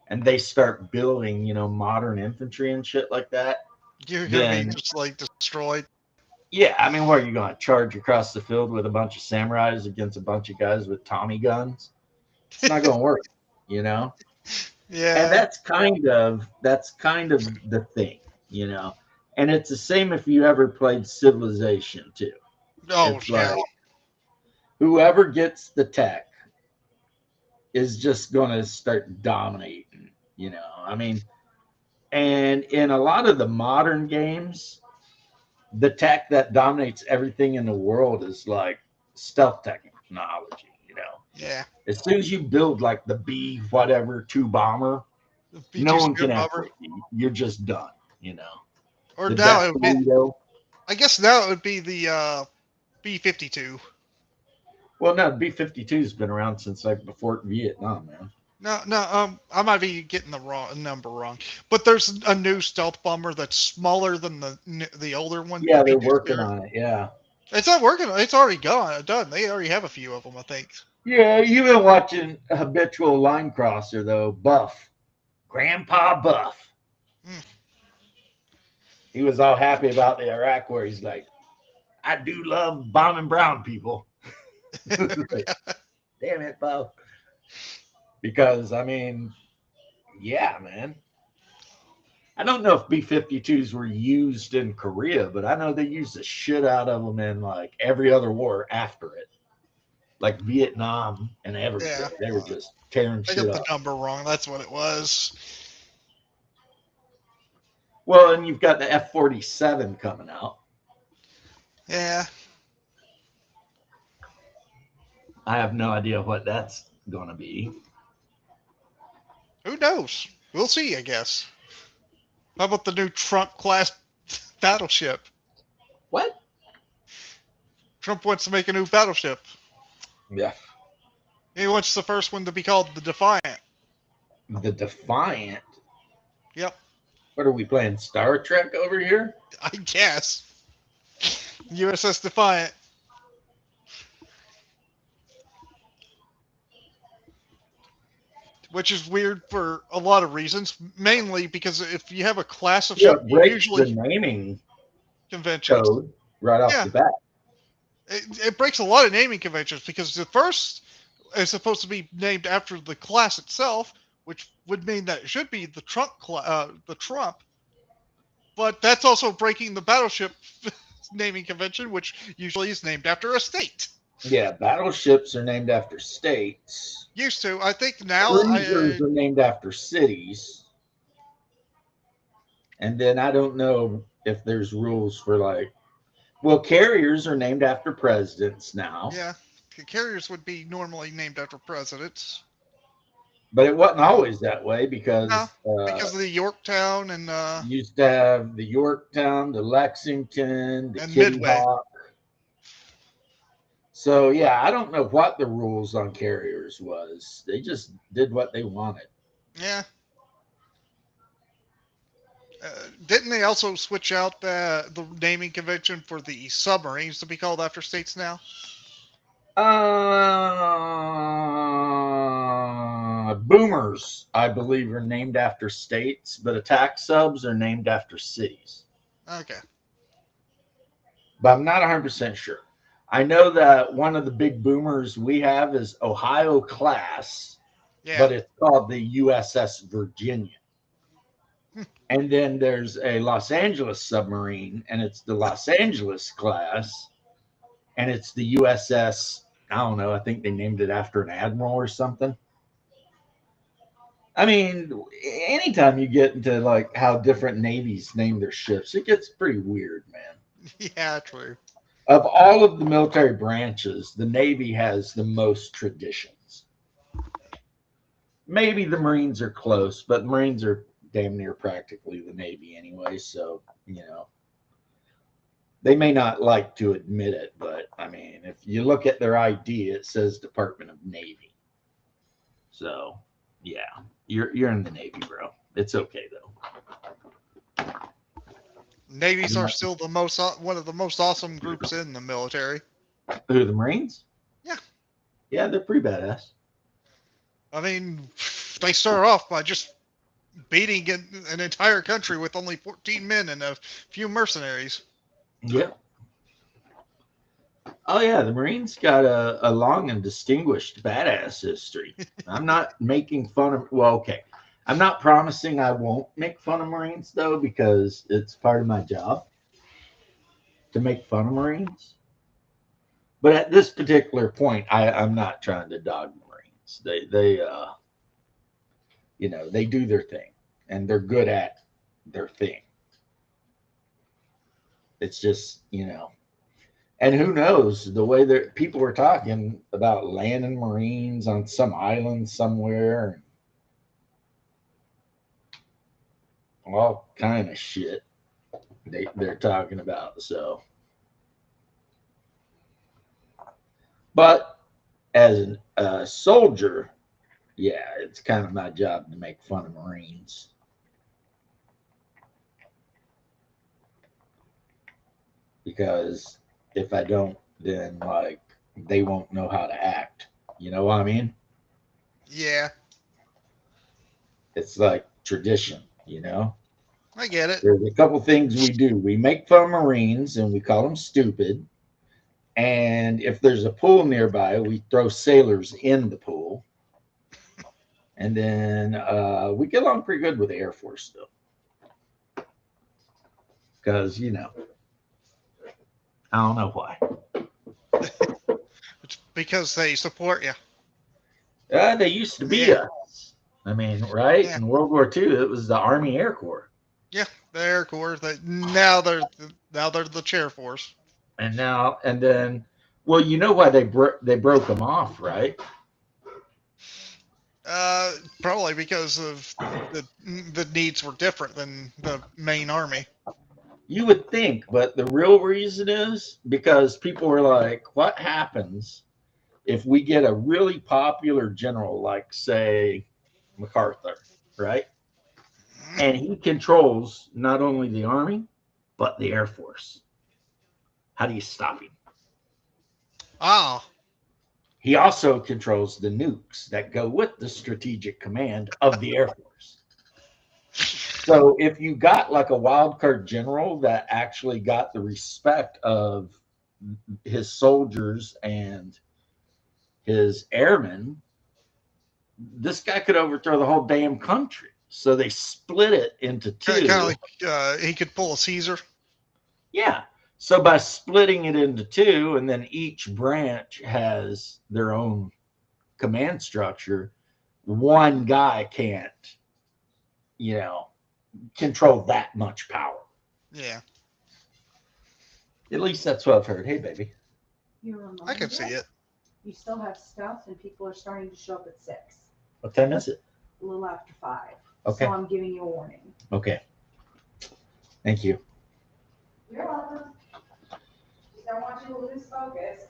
and they start building, you know, modern infantry and shit like that,
you're gonna be just like destroyed.
Yeah, I mean, what are you going to charge across the field with a bunch of samurais against a bunch of guys with Tommy guns? It's not going to work, you know?
Yeah.
And that's kind of the thing, you know. And it's the same if you ever played Civilization too.
Oh
It's
yeah.
like whoever gets the tech is just going to start dominating, you know. I mean, and in a lot of the modern games, the tech that dominates everything in the world is like stealth technology, you know.
Yeah.
As soon as you build like the B whatever 2 bomber, no
B2
one can
Spirit
F
Bomber.
with you. You're just done, you know.
Or
The
now
Death
it would be.
Tornado.
I guess now it would be the B-52.
Well, no, B-52 has been around since like before Vietnam, man.
No, no, I might be getting the wrong number wrong, but there's a new stealth bomber that's smaller than the older one.
Yeah,
The
they're
B2
working
Spirit.
on it. Yeah.
It's not working. It's already done. They already have a few of them, I think.
Yeah, you've been watching Habitual Line Crosser though, Buff, Grandpa Buff.
Mm.
He was all happy about the Iraq War. He's like, I do love bombing brown people. Like, damn it, Buff. Because I mean, yeah, man. I don't know if B-52s were used in Korea, but I know they used the shit out of them in like every other war after it, like Vietnam and everything.
Yeah.
They were just tearing
I
shit
got the
up.
number wrong. That's what it was.
Well, and you've got the F-47 coming out.
Yeah.
I have no idea what that's going to be.
Who knows? We'll see, I guess. How about the new Trump class battleship?
What?
Trump wants to make a new battleship.
Yeah.
He wants the first one to be called the Defiant.
The Defiant.
Yep.
What are we playing? Star Trek over here?
I guess. USS Defiant. Which is weird for a lot of reasons. Mainly because if you have a class of
Yeah,
ship,
it
you
breaks
usually
the naming
conventions.
code right off
Yeah.
the bat.
It breaks a lot of naming conventions because the first is supposed to be named after the class itself, which would mean that it should be the Trump. But that's also breaking the battleship naming convention, which usually is named after a state.
Yeah, battleships are named after states.
Used to, I think now.
Cruisers are named after cities. And then I don't know if there's rules for like, well, carriers are named after presidents now.
Yeah, carriers would be normally named after presidents.
But it wasn't always that way because
Because of the Yorktown and
you used to have the Yorktown, the Lexington, the
And
Kitty
Midway.
Hawk. So yeah, I don't know what the rules on carriers was. They just did what they wanted.
yeah. Didn't they also switch out the naming convention for the submarines to be called after states now?
Boomers, I believe, are named after states, but attack subs are named after cities.
Okay.
But I'm not 100% sure. I know that one of the big boomers we have is Ohio class,
Yeah.
but it's called the USS Virginia. And then there's a Los Angeles submarine, and it's the Los Angeles class, and it's the USS, I don't know, I think they named it after an admiral or something. I mean, anytime you get into like how different navies name their ships, it gets pretty weird, man.
Yeah, true.
Of all of the military branches, the Navy has the most traditions. Maybe the Marines are close, but the Marines are damn near practically the Navy anyway. So, you know, they may not like to admit it, but I mean, if you look at their ID, it says Department of Navy. So, yeah, you're in the Navy, bro. It's okay though.
Navies are still the most one of the most awesome groups in the military.
Who, the Marines?
Yeah.
Yeah, they're pretty badass.
I mean, they start off by just beating an entire country with only 14 men and a few mercenaries.
Yeah. Oh yeah, the Marines got a long and distinguished badass history. I'm not making fun of. Well, okay, I'm not promising I won't make fun of Marines though, because it's part of my job to make fun of Marines. But at this particular point, I'm not trying to dog Marines. They do their thing and they're good at their thing. It's just, and who knows the way that people were talking about landing Marines on some island somewhere, all kind of shit they're talking about. So, but as a soldier, yeah, it's kind of my job to make fun of Marines. Because if I don't, then like they won't know how to act. You know what I mean?
Yeah,
It's like tradition,
I get it.
There's a couple things we do. We make fun of Marines and we call them stupid. And if there's a pool nearby, we throw sailors in the pool. And then we get along pretty good with the Air Force, though. Because, I don't know why.
It's because they support you.
They used to be us. I mean, right?
Yeah.
In World War II, it was the Army Air Corps.
Yeah, the Air Corps. Now they're the Chair Force.
And then, well, you know why they broke them off, right?
Probably because of the needs were different than the main army.
You would think, but the real reason is because people were like, what happens if we get a really popular general, like, say, MacArthur, right? And he controls not only the Army, but the Air Force. How do you stop him?
Ah.
He also controls the nukes that go with the strategic command of the Air Force. So if you got like a wild card general that actually got the respect of his soldiers and his airmen, this guy could overthrow the whole damn country. So they split it into two.
Kind of like he could pull a Caesar.
Yeah. So by splitting it into two, and then each branch has their own command structure, one guy can't, control that much power.
Yeah.
At least that's what I've heard. Hey, baby.
I can see it.
You still have stuff, and people are starting to show up at 6.
What time is it?
A little after 5.
Okay.
So I'm giving you a warning.
Okay. Thank you.
You're welcome. Just don't want you to lose focus.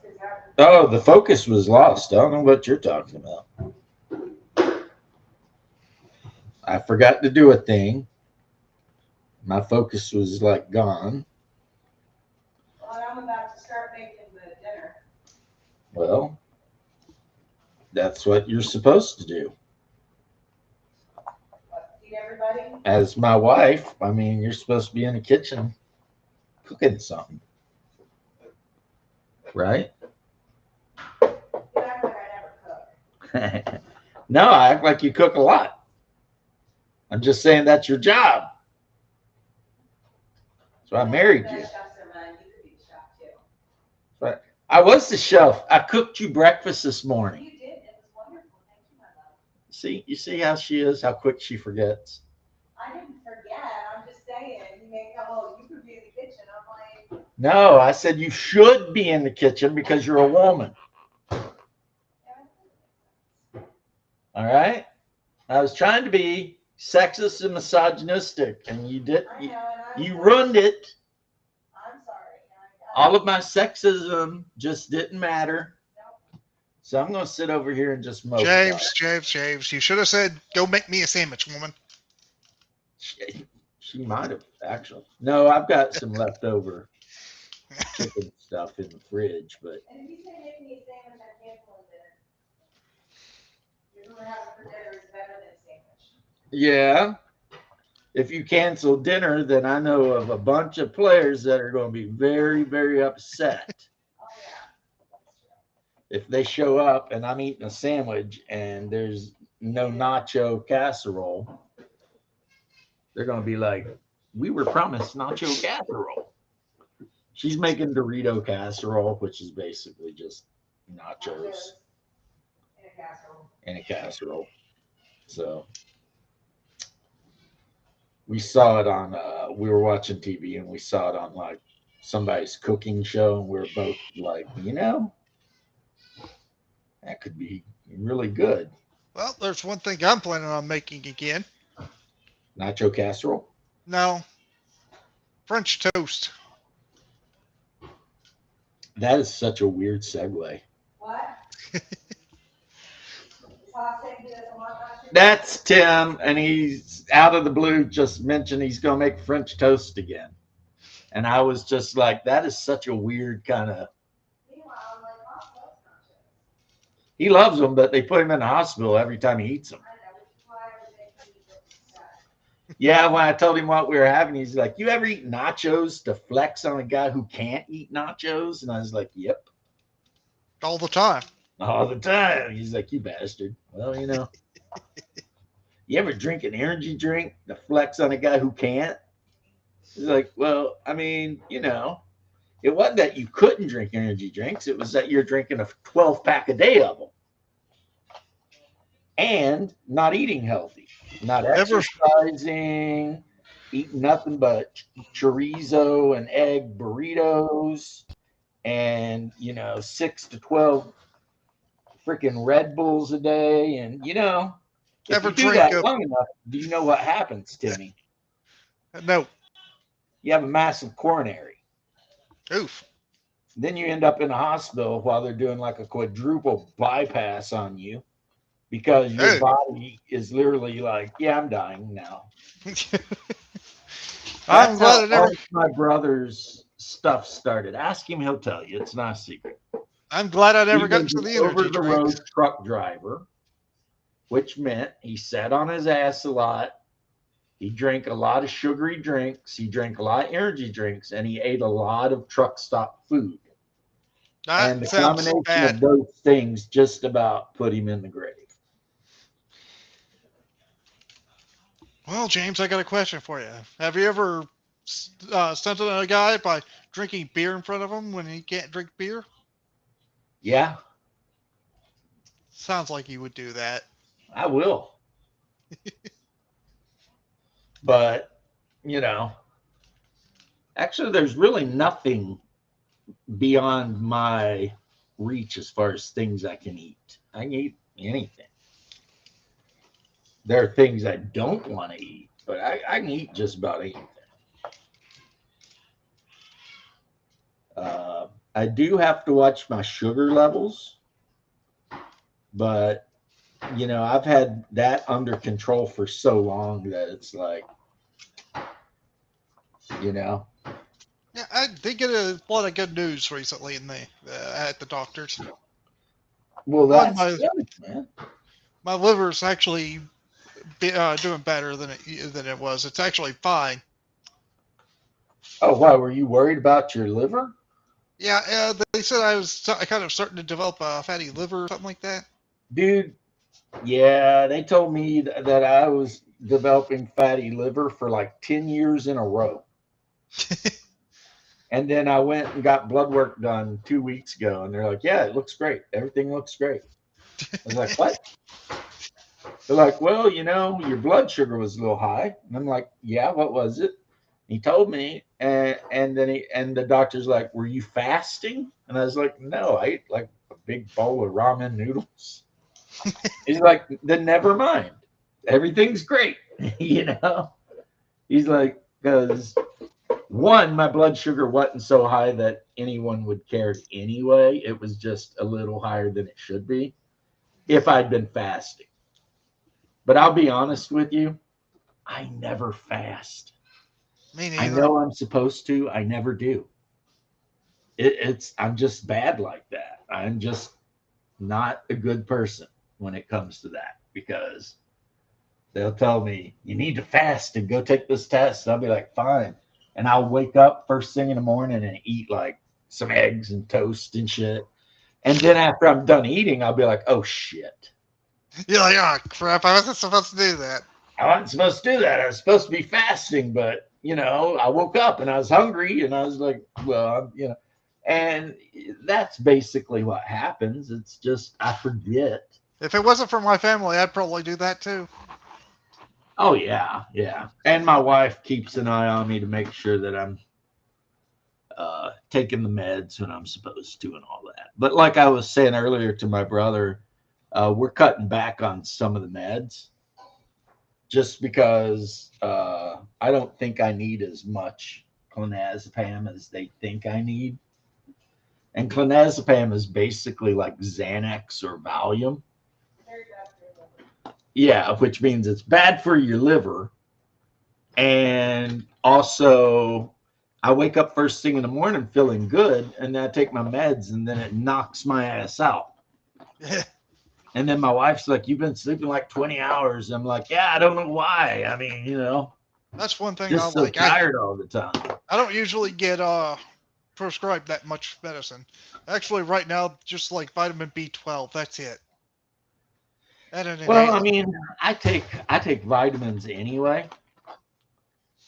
Oh, the focus was lost. I don't know what you're talking about. I forgot to do a thing. My focus was like gone.
Well, I'm about to start making the dinner.
Well, that's what you're supposed to do.
What, feed everybody?
As my wife, I mean, you're supposed to be in the kitchen cooking something. Right?
You act like I never cook.
No, I act like you cook a lot. I'm just saying that's your job. So I married you.
Chefs are mine. You could be the chef too.
But I was the chef. I cooked you breakfast this morning.
You did. It was wonderful. Thank you, my love.
You see how she is, how quick she forgets.
I didn't forget. I'm just saying. You may go, oh, you could be in the kitchen. I'm like,
No, I said you should be in the kitchen because you're a woman.
yeah.
All right? I was trying to be sexist and misogynistic, and you did.
I know, and
You ruined it.
I'm sorry.
All of my sexism just didn't matter.
Nope.
So I'm going to sit over here and just mope.
James, you should have said, "Go make me a sandwich, woman."
She might have, actually. No, I've got some leftover chicken stuff in the fridge, but
And if you say make me a sandwich, I'm canceling dinner. You're going to have it for dinner is better than a sandwich.
yeah. If you cancel dinner, then I know of a bunch of players that are going to be very, very upset
Oh, yeah. That's true.
if they show up and I'm eating a sandwich and there's no nacho casserole, they're going to be like, we were promised nacho casserole. She's making Dorito casserole, which is basically just nachos
In a casserole.
in a casserole. So we saw it on, we were watching TV and we saw it on like somebody's cooking show. And we were both like, that could be really good.
Well, there's one thing I'm planning on making again.
Nacho casserole.
No, French toast.
That is such a weird segue.
What? Is Haas saying he doesn't want that?
That's Tim, and he's out of the blue just mentioned he's going to make French toast again. And I was just like, that is such a weird kind of.
Meanwhile, I'm like, Haas loves nachos.
He loves them, but they put him in the hospital every time he eats them.
I know, which is why I was making these stuff.
Yeah, when I told him what we were having, he's like, you ever eat nachos to flex on a guy who can't eat nachos? And I was like, yep,
All the time.
all the time. He's like, you bastard. Well, you ever drink an energy drink to flex on a guy who can't? He's like, well, I mean, it wasn't that you couldn't drink energy drinks. It was that you're drinking a 12-pack a day of them and not eating healthy, not exercising, eating nothing but chorizo and egg burritos and, 6 to 12 freaking Red Bulls a day. And, if
Ever
you do
drink
that
a-
long enough, do you know what happens, Timmy?
No.
You have a massive coronary.
Oof.
Then you end up in a hospital while they're doing like a quadruple bypass on you because your
Hey.
body is literally like, yeah, I'm dying now.
I'm
That's
glad I
how
never.
all my brother's stuff started. Ask him, he'll tell you. It's not a secret.
I'm glad I never
He
got
was
into
an
the energy
over-the-road
drinks.
truck driver, which meant he sat on his ass a lot. He drank a lot of sugary drinks. He drank a lot of energy drinks, and he ate a lot of truck stop food. And
That
the
sounds
combination
bad.
of those things just about put him in the grave.
Well, James, I got a question for you. Have you ever stunted on a guy by drinking beer in front of him when he can't drink beer?
Yeah,
Sounds like you would do that.
I will. But, actually, there's really nothing beyond my reach as far as things I can eat. I can eat anything. There are things I don't want to eat, but I can eat just about anything. I do have to watch my sugar levels, but I've had that under control for so long that it's like,
Yeah, I did get a lot of good news recently in the at the doctor's.
well, that's
my-
good, man.
My liver's actually doing better than it was. It's actually fine.
Oh, why were you worried about your liver?
Yeah, they said I was kind of starting to develop a fatty liver or something like that.
Dude, yeah, they told me that I was developing fatty liver for like 10 years in a row. And then I went and got blood work done 2 weeks ago, and they're like, yeah, it looks great. Everything looks great. I was like, what? They're like, well, your blood sugar was a little high. And I'm like, yeah, what was it? He told me, and then the doctor's like, were you fasting? And I was like, no, I ate like a big bowl of ramen noodles. He's like, then never mind. Everything's great. He's like, because one, my blood sugar wasn't so high that anyone would care anyway. It was just a little higher than it should be if I'd been fasting. But I'll be honest with you, I never fast.
Me
I
neither.
know I'm supposed to. I never do. I'm just bad like that. I'm just not a good person when it comes to that because they'll tell me you need to fast and go take this test. And I'll be like, fine. And I'll wake up first thing in the morning and eat like some eggs and toast and shit. And then after I'm done eating, I'll be like, oh shit.
You're like, oh crap, I wasn't supposed to do that.
I wasn't supposed to do that. I was supposed to be fasting, but I woke up and I was hungry, and I was like, well, and that's basically what happens. It's just I forget.
If it wasn't for my family, I'd probably do that too.
Oh yeah, yeah. And my wife keeps an eye on me to make sure that I'm taking the meds when I'm supposed to and all that. But like I was saying earlier to my brother, we're cutting back on some of the meds just because I don't think I need as much clonazepam as they think I need. And clonazepam is basically like Xanax or Valium. Yeah, which means it's bad for your liver. And also, I wake up first thing in the morning feeling good, and then I take my meds, and then it knocks my ass out. And then my wife's like, "You've been sleeping like 20 hours." I'm like, "Yeah, I don't know why. I mean,
That's one thing
just
I
so
like.
tired all the time."
I don't usually get prescribed that much medicine. Actually, right now, just like vitamin B12, that's it.
Well, I mean, I take vitamins anyway,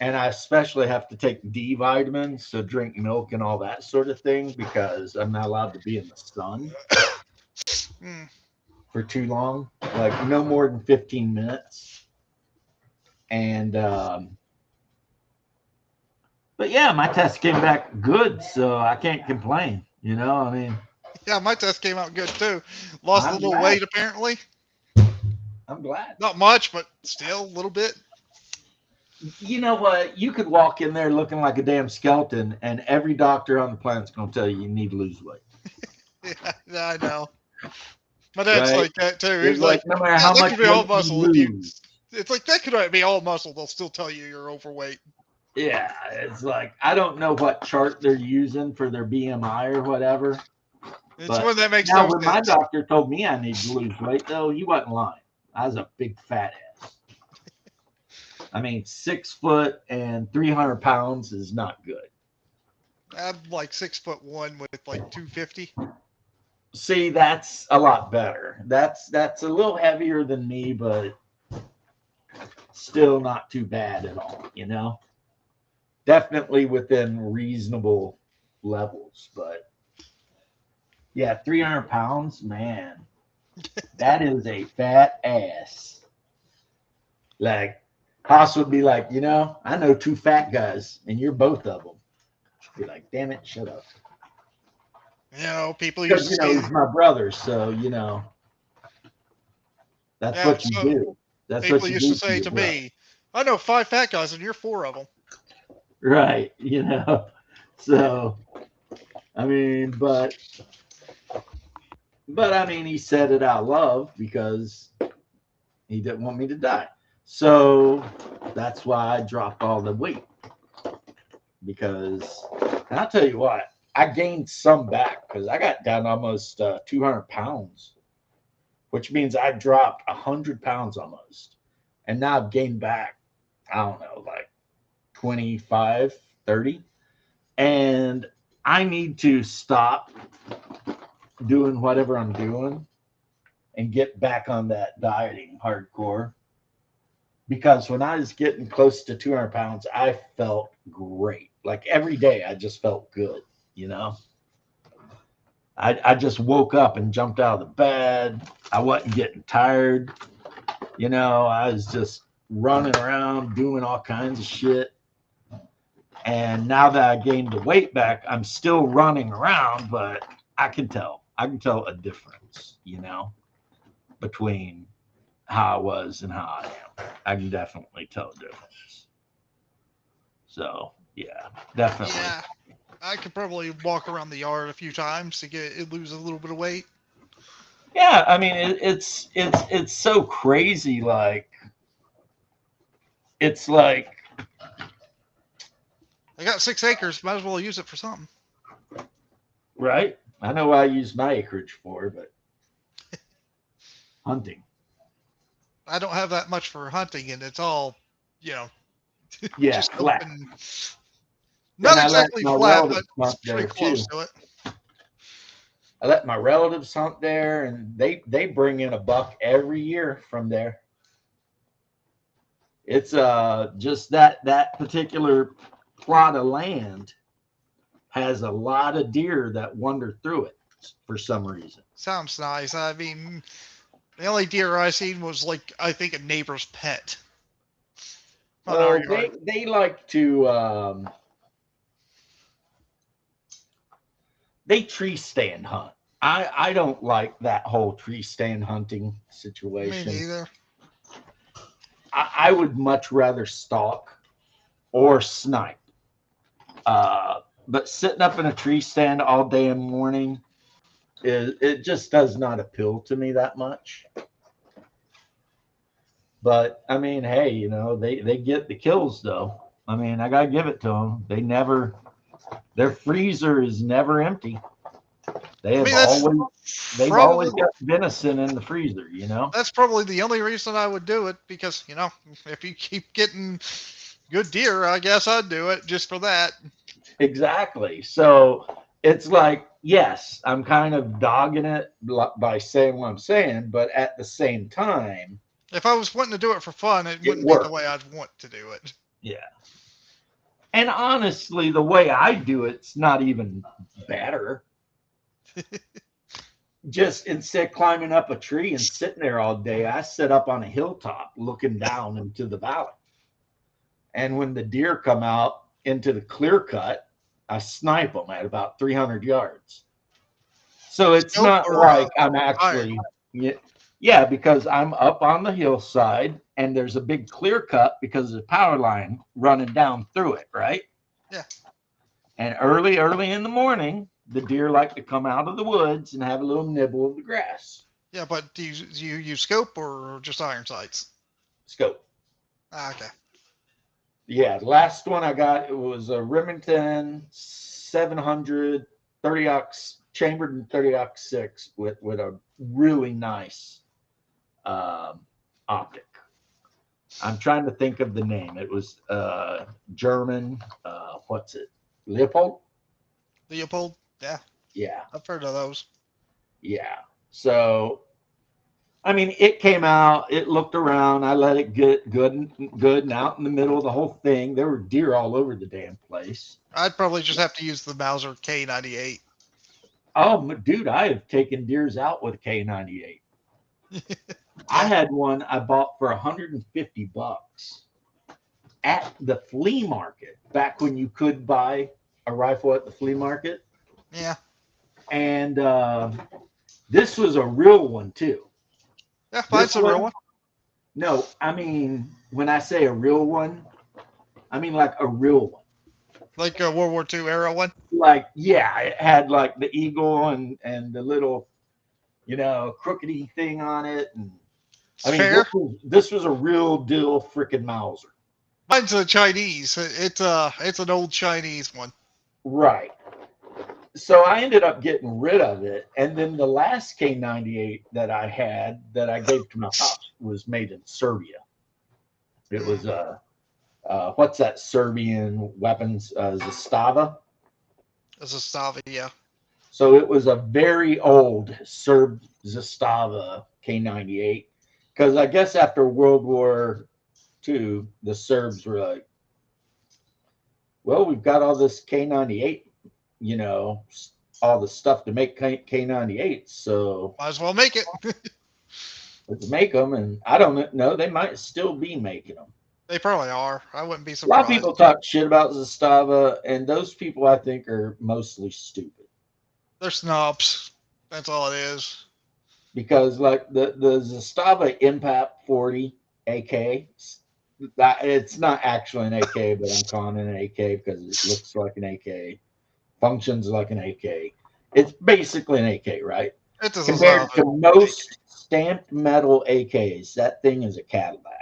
and I especially have to take D vitamins, so drink milk and all that sort of thing because I'm not allowed to be in the sun for too long, like no more than 15 minutes. And but yeah, my test came back good, so I can't complain. I mean,
yeah, my test came out good too. Lost a little weight apparently.
I'm glad.
Not much, but still a little bit.
You know what? You could walk in there looking like a damn skeleton, and every doctor on the planet's going to tell you need to lose weight.
Yeah, I know. My dad's
Right?
like that too.
It's
He's like,
no matter how much
could be all
weight
muscle.
you lose.
It's like that could be all muscle. They'll still tell you you're overweight.
Yeah, it's like I don't know what chart they're using for their BMI or whatever.
It's
But
one that makes
now,
no
when my
sense.
doctor told me I need to lose weight, though, he wasn't lying. I was a big fat ass. I mean, 6 foot and 300 pounds is not good.
I'm like 6'1" with like 250.
See, that's a lot better. That's a little heavier than me, but still not too bad at all, Definitely within reasonable levels, but yeah, 300 pounds, man, that is a fat ass. Like, Haas would be like, I know 2 fat guys, and you're both of them. Be like, damn it, shut up.
People used
Because,
to say,
he's my brother, so, that's what you do. That's
people
what you
used
do
to say to
your brother.
me, I know 5 fat guys and you're 4 of them.
Right, So, I mean, but I mean, he said it out loud because he didn't want me to die. So that's why I dropped all the weight. Because, and I'll tell you what, I gained some back because I got down almost 200 pounds, which means I dropped 100 pounds almost. And now I've gained back, I don't know, like 25, 30. And I need to stop doing whatever I'm doing and get back on that dieting hardcore. Because when I was getting close to 200 pounds, I felt great. Like every day, I just felt good, I just woke up and jumped out of the bed. I wasn't getting tired. I was just running around doing all kinds of shit. And now that I gained the weight back, I'm still running around, but I can tell a difference, between how I was and how I am. I can definitely tell a difference. So yeah, definitely.
Yeah, I could probably walk around the yard a few times to lose a little bit of weight.
Yeah, I mean it's so crazy. Like it's like
I got 6 acres. Might as well use it for something.
Right. I know what I use my acreage for, but hunting.
I don't have that much for hunting, and it's all,
Yeah,
just
flat.
open. Not
And
exactly flat, but
it's
pretty close to it.
I let my relatives hunt there, and they bring in a buck every year from there. It's just that particular plot of land has a lot of deer that wander through it for some reason.
Sounds nice. I mean, the only deer I seen was like I think a neighbor's pet. On our
Well,
yard.
they like to they tree stand hunt. I don't like that whole tree stand hunting
Me
situation.
neither.
I would much rather stalk or snipe. But sitting up in a tree stand all day and morning, it just does not appeal to me that much. But I mean, hey, you know, they get the kills though. I mean, I gotta give it to them. Their freezer is never empty. They
I
have
mean, that's
they've always
probably
got venison in the freezer, you know?
that's probably the only reason I would do it because you know if you keep getting good deer, I guess I'd do it just for that.
Exactly. So it's like, yes, I'm kind of dogging it by saying what I'm saying, but at the same time,
If I was wanting to do it for fun, it
it
wouldn't be the
works.
way I'd want to do it.
Yeah. And honestly, the way I do it's not even better. Just instead of climbing up a tree and sitting there all day, I sit up on a hilltop looking down into the valley. And when the deer come out into the clear cut, I snipe them at about 300 yards. So it's
Scope
not
or,
like I'm
iron?
actually, yeah, because I'm up on the hillside and there's a big clear cut because there's a power line running down through it, right?
Yeah.
And early in the morning, the deer like to come out of the woods and have a little nibble of the grass.
Yeah, but do you use scope or just iron sights?
Scope.
Okay.
Yeah, the last one I got, it was a Remington 700 30-ox chambered in 30-ox 6 with a really nice optic. I'm trying to think of the name. It was German. What's it? Leopold?
Leopold? Yeah,
Yeah,
I've heard of those.
yeah. So, I mean, it came out. It looked around. I let it get good and out in the middle of the whole thing. There were deer all over the damn place.
I'd probably just have to use the Mauser K98.
Oh, dude, I have taken deers out with a K98. I had one I bought for $150 at the flea market back when you could buy a rifle at the flea market.
Yeah.
And this was a real one too.
Yeah, find
This
some real one.
No, I mean, when I say a real one, I mean like a real one.
Like a World War II era one.
Like, yeah, it had like the eagle and the little, you know, crookedy thing on it. And I mean,
Fair.
this was a real deal freaking Mauser.
Mine's a Chinese. It's an old Chinese one.
Right. So I ended up getting rid of it. And then the last K98 that I had that I gave to my pops was made in Serbia. It was what's that Serbian weapons? Zastava.
It's a Stava, yeah.
So it was a very old Serb Zastava K98. Because I guess after World War II, the Serbs were like, well, we've got all this K98, you know, all the stuff to make K98. So
Might as well make it.
let's make them. And I don't know, they might still be making them.
They probably are. I wouldn't be
A lot
surprised.
of people talk shit about Zastava, and those people I think are mostly stupid.
They're snobs. That's all it is.
Because like the Zastava Impact 40 AK, it's not actually an AK, but I'm calling it an AK because it looks like an AK, functions like an AK. It's basically an AK, right?
It's a
Compared
Zastava.
to most stamped metal AKs, that thing is a Cadillac.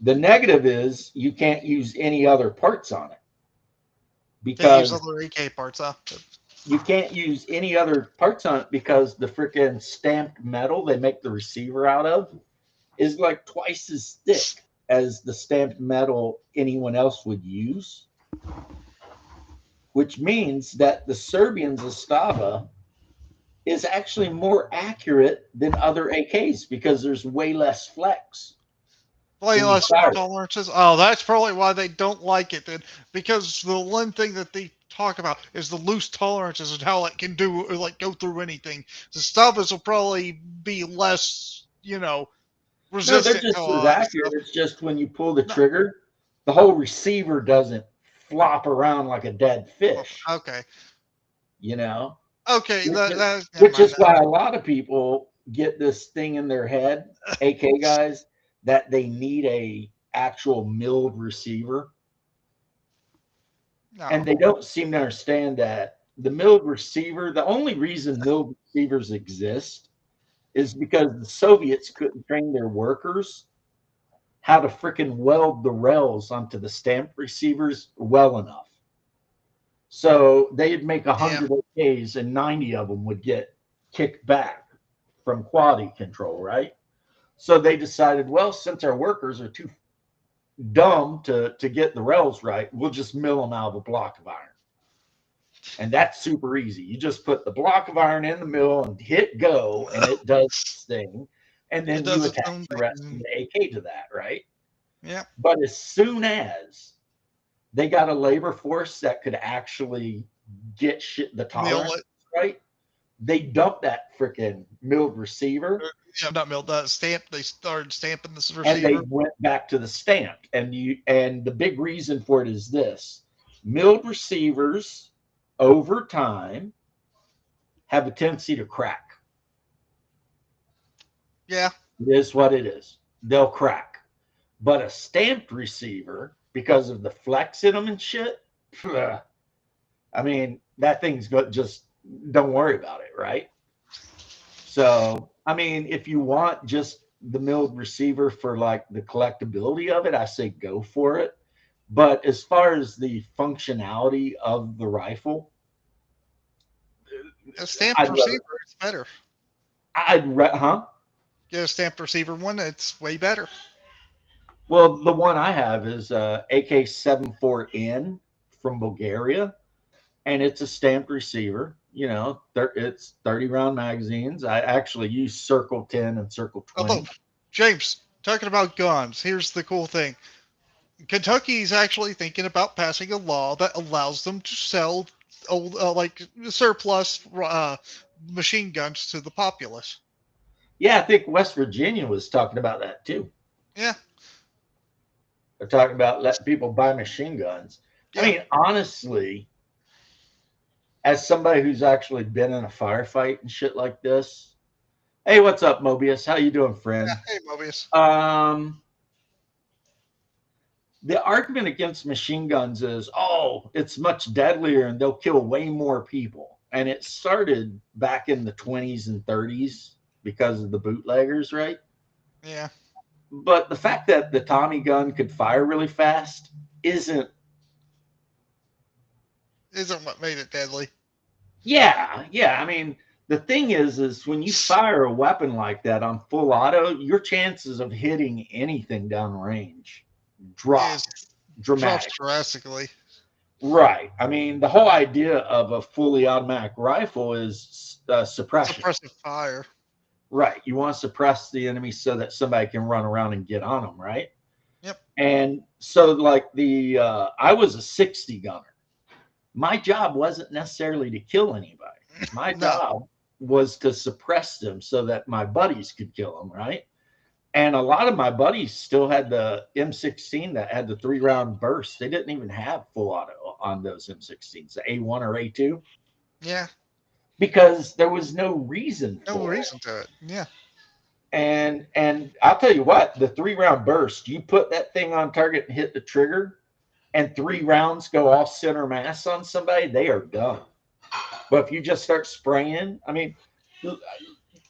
The negative is you can't use any other parts on it
Can't use
because
other AK parts, huh?
you can't use any other parts on it because the freaking stamped metal they make the receiver out of is like twice as thick as the stamped metal anyone else would use. which means that the Serbian's Zastava is actually more accurate than other AKs because there's way less flex.
Play
When you
less
fire it.
tolerances. Oh, that's probably why they don't like it then. Because the one thing that they talk about is the loose tolerances and how it can do like go through anything. The Stavas will probably be less,
No, they're
resistant
just
to a
as
lot of
accurate.
stuff.
It's just when you pull the
No.
trigger, the whole receiver doesn't flop around like a dead fish.
Okay.
You know,
Okay.
which is,
Never
which
mind
is why a lot of people get this thing in their head, AK guys, that they need a actual milled receiver,
No.
and they don't seem to understand that the milled receiver. The only reason milled receivers exist is because the Soviets couldn't train their workers how to freaking weld the rails onto the stamped receivers well enough. So they'd make 100 OKs and 90 of them would get kicked back from quality control, right? So they decided, well, since our workers are too dumb to get the rails right, we'll just mill them out of a block of iron. And that's super easy. You just put the block of iron in the mill and hit go, and it does its thing. And then
It does
you
its
attach
own
the rest of
thing.
the AK to that, right?
Yeah.
But as soon as they got a labor force that could actually get the tolerance right, they dumped that freaking milled receiver.
Yeah, not milled. Stamped. They started stamping this receiver.
And they went back to the stamped. And the big reason for it is this: milled receivers over time have a tendency to crack.
Yeah.
It is what it is. They'll crack. But a stamped receiver, because of the flex in them and shit, I mean, that thing's good. Just don't worry about it, right? So, I mean, if you want just the milled receiver for like the collectability of it, I say go for it. But as far as the functionality of the rifle,
A stamped receiver, it's better. Get a stamped receiver one, it's way better.
Well, the one I have is AK-74N from Bulgaria, and it's a stamped receiver. You know, it's 30 round magazines. I actually use Circle 10 and Circle 20.
Although, James, talking about guns, here's the cool thing. Kentucky is actually thinking about passing a law that allows them to sell old, like surplus machine guns to the populace.
Yeah, I think West Virginia was talking about that too.
Yeah.
They're talking about letting people buy machine guns.
Yeah.
I mean, honestly, as somebody who's actually been in a firefight and shit like this, hey, what's up, Mobius? How you doing, friend?
Yeah, hey, Mobius.
The argument against machine guns is, oh, it's much deadlier and they'll kill way more people. And it started back in the 20s and 30s because of the bootleggers, right?
Yeah.
But the fact that the Tommy gun could fire really fast isn't
what made it deadly.
Yeah. I mean, the thing is when you fire a weapon like that on full auto, your chances of hitting anything downrange drop dramatically.
Drops drastically.
Right. I mean, the whole idea of a fully automatic rifle is suppression.
Suppressive fire.
Right. You want to suppress the enemy so that somebody can run around and get on them, right?
Yep.
And so, like I was a 60 gunner. My job wasn't necessarily to kill anybody. My job was to suppress them so that my buddies could kill them, right? And a lot of my buddies still had the M16 that had the 3-round burst. They didn't even have full auto on those M16s, the A1 or A2.
Yeah.
Because there was no reason
to it. Yeah.
And I'll tell you what, the 3-round burst, you put that thing on target and hit the trigger, and 3 rounds go off center mass on somebody, they are done. But if you just start spraying, I mean,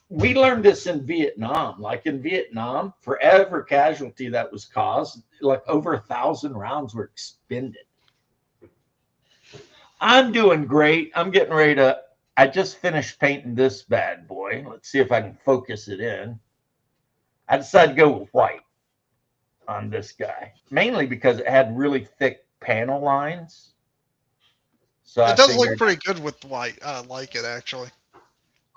we learned this in Vietnam. Like in Vietnam, for every casualty that was caused, like over 1,000 rounds were expended. I'm doing great. I'm getting ready to, I just finished painting this bad boy. Let's see if I can focus it in. I decided to go with white on this guy, mainly because it had really thick panel lines. So I
It does look
figured.
pretty good with white. I like it actually.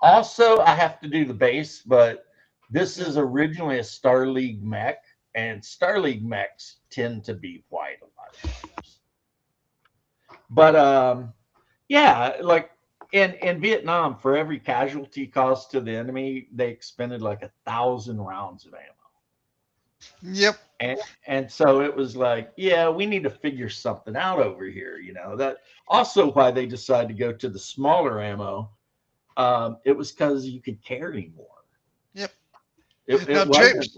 Also, I have to do the base, but this is originally a Star League mech, and Star League mechs tend to be white a lot of times. But yeah, like in Vietnam, for every casualty caused to the enemy, they expended like 1,000 rounds of ammo.
Yep.
And so it was like, yeah, we need to figure something out over here. That also why they decided to go to the smaller ammo. It was because you could carry more.
Yep.
It
Now,
wasn't
James,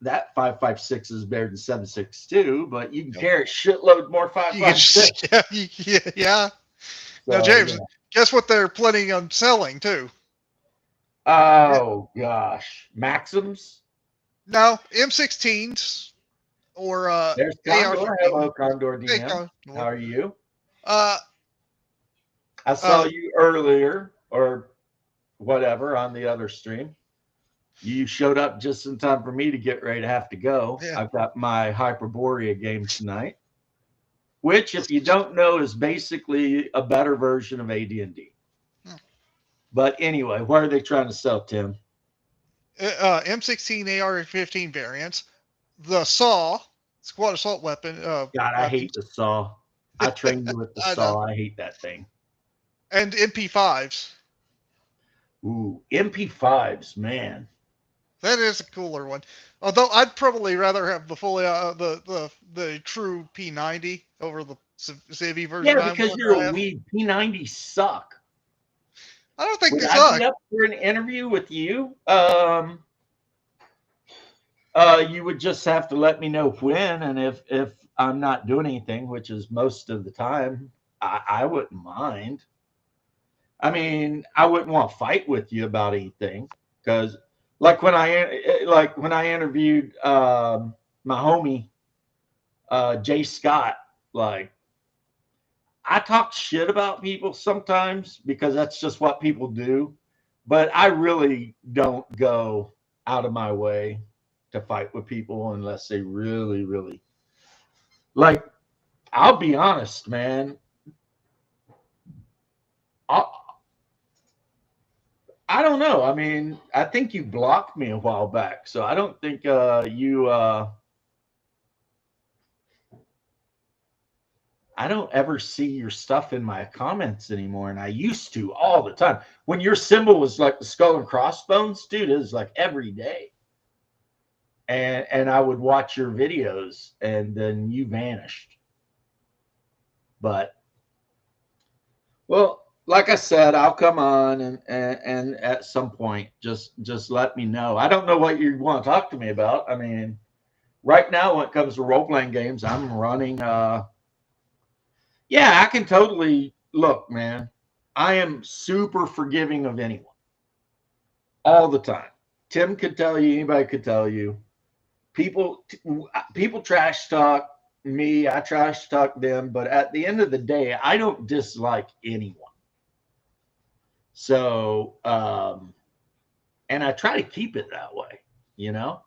that 5.56 is better than 7.62, but you can
Yep.
carry a shitload more
you can
5.56.
yeah. Now,
So
James,
yeah.
guess what they're planning on selling too?
Oh gosh, Maxims.
No, M16s or
There's Condor.
AR-15.
Hello, Condor
Hey,
DM. How are you?
Uh,
I saw you earlier or whatever on the other stream. You showed up just in time for me to get ready to have to go.
Yeah.
I've got my Hyperborea game tonight, which, if you don't know, is basically a better version of AD&D. But anyway, what are they trying to sell, Tim?
M16 AR-15 variants, the SAW squad assault weapon.
God, I hate the saw. I trained with the
I know.
saw. I hate that thing.
And MP5s.
Ooh, MP5s, man.
That is a cooler one. Although I'd probably rather have the fully the true P90 over the Civi version.
Yeah,
I'm
because
willing
you're
to
a
have.
weed. P90s suck.
I don't think
Would
they
I
suck.
be up for an interview with you? You would just have to let me know when, and if I'm not doing anything, which is most of the time, I wouldn't mind. I mean, I wouldn't want to fight with you about anything because, like when I interviewed my homie Jay Scott, like I talk shit about people sometimes because that's just what people do, but I really don't go out of my way to fight with people unless they really, really like. I'll be honest, man. I don't know. I mean, I think you blocked me a while back, so I don't think you. I don't ever see your stuff in my comments anymore, and I used to all the time. When your symbol was like the skull and crossbones, dude, it was like every day. And I would watch your videos, and then you vanished. But well, like I said, I'll come on and at some point just let me know. I don't know what you want to talk to me about. I mean, right now when it comes to role playing games, I'm running. Yeah, I can totally look, man. I am super forgiving of anyone all the time. Tim could tell you, anybody could tell you. People trash talk me, I trash talk them, but at the end of the day, I don't dislike anyone. So, and I try to keep it that way, you know.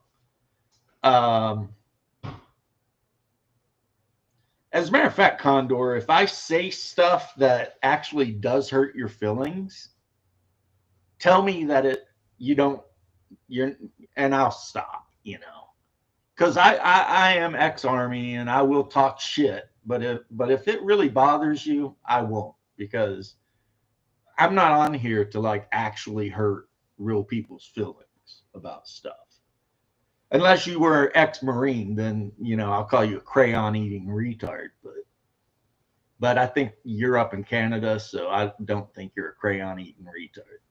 As a matter of fact, Condor, if I say stuff that actually does hurt your feelings, tell me that and I'll stop, you know, because I am ex-army and I will talk shit, but if it really bothers you, I won't, because I'm not on here to like actually hurt real people's feelings about stuff. Unless you were ex-Marine, then I'll call you a crayon eating retard. But I think you're up in Canada, so I don't think you're a crayon eating retard.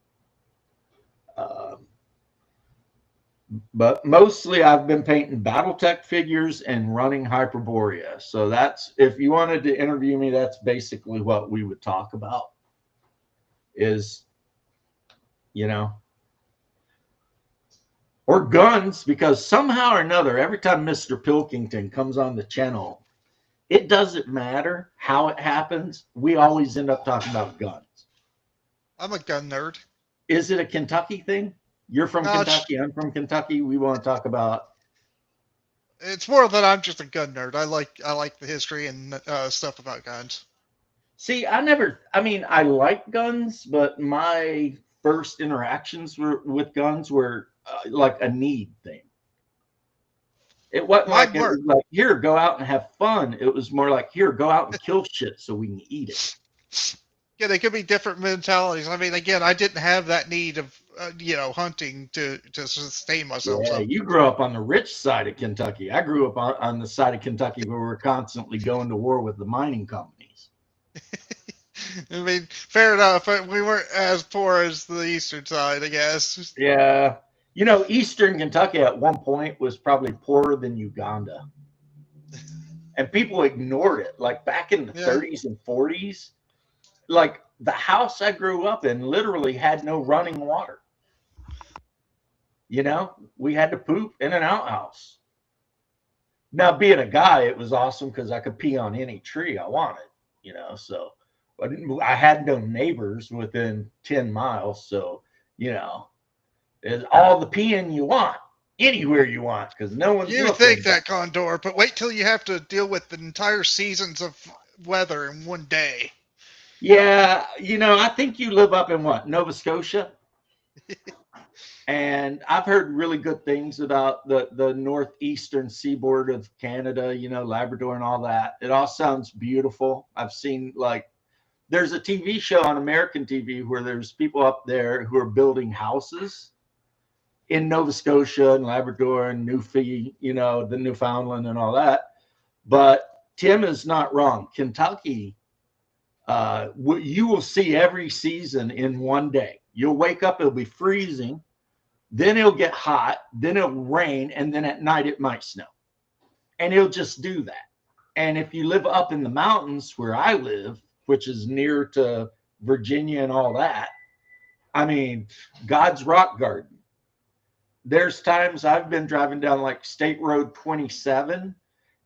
But mostly I've been painting BattleTech figures and running Hyperborea. So that's, if you wanted to interview me, that's basically what we would talk about. Is, or guns, because somehow or another, every time Mr. Pilkington comes on the channel, it doesn't matter how it happens, we always end up talking about guns.
I'm a gun nerd.
Is it a Kentucky thing? You're from Kentucky, I'm from Kentucky. We want to talk about.
It's more that I'm just a gun nerd. I like the history and stuff about guns.
See, I like guns, but my first interactions with guns were like a need thing. It wasn't like
Mine
it was
weren't.
like, here, go out and have fun. It was more like, here, go out and kill shit so we can eat it.
Yeah, they could be different mentalities. I mean, again, I didn't have that need of hunting to sustain myself.
Yeah,
So
you grew up on the rich side of Kentucky. I grew up on the side of Kentucky where we're constantly going to war with the mining companies.
I mean, fair enough. We weren't as poor as the eastern side, I guess.
Yeah. You know, Eastern Kentucky at one point was probably poorer than Uganda. And people ignored it. Like back in the
Yeah.
30s and 40s, like the house I grew up in literally had no running water. You know, we had to poop in an outhouse. Now, being a guy, it was awesome because I could pee on any tree I wanted, you know. So I had no neighbors within 10 miles. So, you know, there's all the peeing you want, anywhere you want, because no one's
You
looking.
think that, Condor, but wait till you have to deal with the entire seasons of weather in one day.
Yeah, you know, I think you live up in what, Nova Scotia? And I've heard really good things about the northeastern seaboard of Canada, you know, Labrador and all that. It all sounds beautiful. I've seen like there's a TV show on American TV where there's people up there who are building houses in Nova Scotia and Labrador and Newfie, you know, the Newfoundland and all that. But Tim is not wrong. Kentucky, you will see every season in one day. You'll wake up, it'll be freezing. Then it'll get hot, then it'll rain, and then at night it might snow. And it'll just do that. And if you live up in the mountains where I live, which is near to Virginia and all that, I mean, God's rock garden. There's times I've been driving down like State Road 27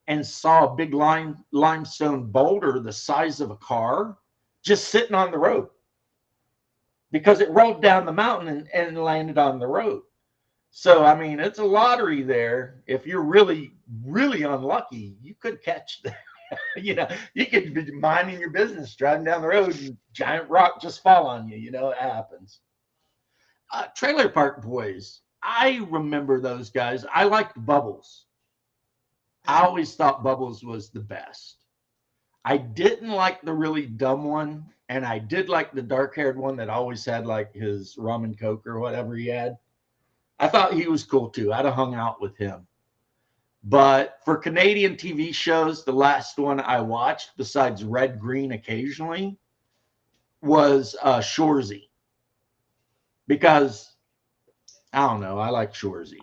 and saw a big limestone boulder the size of a car just sitting on the road, because it rolled down the mountain and landed on the road. So, I mean, it's a lottery there. If you're really, really unlucky, you could catch that. You know, you could be minding your business, driving down the road, and giant rock just fall on you. You know, it happens. Trailer Park Boys. I remember those guys. I liked Bubbles. I always thought Bubbles was the best. I didn't like the really dumb one, and I did like the dark-haired one that always had like his rum and coke or whatever he had. I thought he was cool too. I'd have hung out with him. But for Canadian TV shows, the last one I watched, besides Red Green occasionally, was Shoresy. Because, I don't know, I like Shoresy.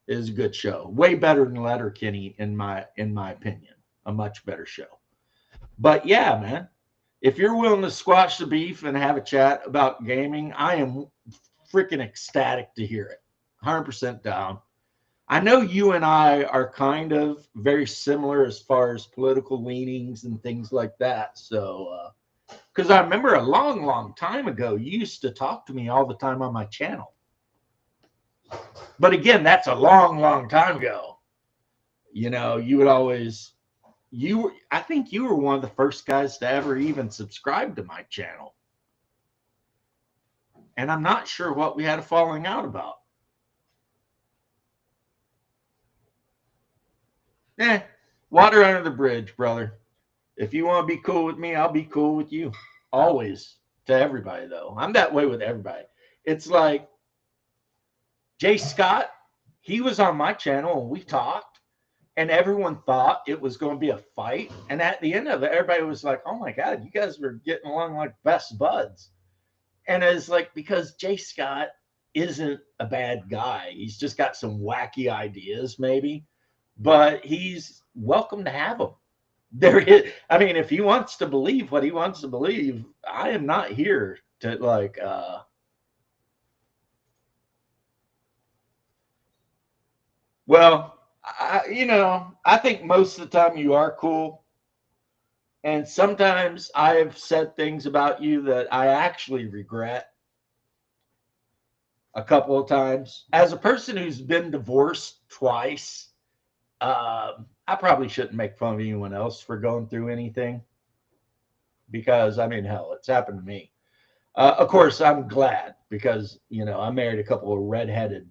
It is a good show. Way better than Letterkenny, in my opinion. A much better show. But yeah, man, if you're willing to squash the beef and have a chat about gaming, I am freaking ecstatic to hear it. 100% down. I know you and I are kind of very similar as far as political leanings and things like that. So, because I remember a long, long time ago, you used to talk to me all the time on my channel. But again, that's a long, long time ago. You know, you would always, I think you were one of the first guys to ever even subscribe to my channel. And I'm not sure what we had a falling out about. Water under the bridge, brother. If you want to be cool with me, I'll be cool with you. Always. To everybody, though. I'm that way with everybody. It's like Jay Scott, he was on my channel and we talked, and everyone thought it was going to be a fight. And at the end of it, everybody was like, oh my God, you guys were getting along like best buds. And it's like, because Jay Scott isn't a bad guy. He's just got some wacky ideas, maybe. But he's welcome to have them. There is, I mean, if he wants to believe what he wants to believe, I am not here to like well, I think most of the time you are cool. And sometimes I've said things about you that I actually regret a couple of times. As a person who's been divorced twice, I probably shouldn't make fun of anyone else for going through anything. because I mean, hell, it's happened to me. Of course, I'm glad because I married a couple of redheaded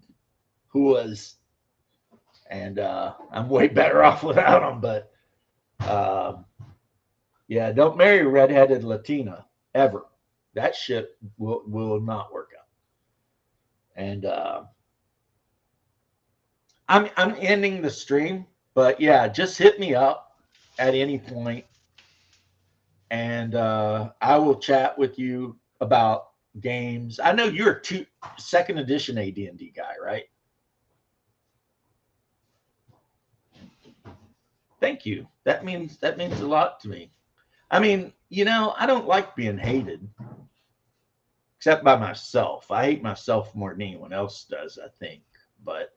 huas, and I'm way better off without them. But yeah, don't marry a redheaded Latina ever. That shit will not work out. And I'm ending the stream, but yeah, just hit me up at any point, and I will chat with you about games. I know you're a second edition AD&D guy, right? Thank you. That means a lot to me. I mean, I don't like being hated, except by myself. I hate myself more than anyone else does, I think. But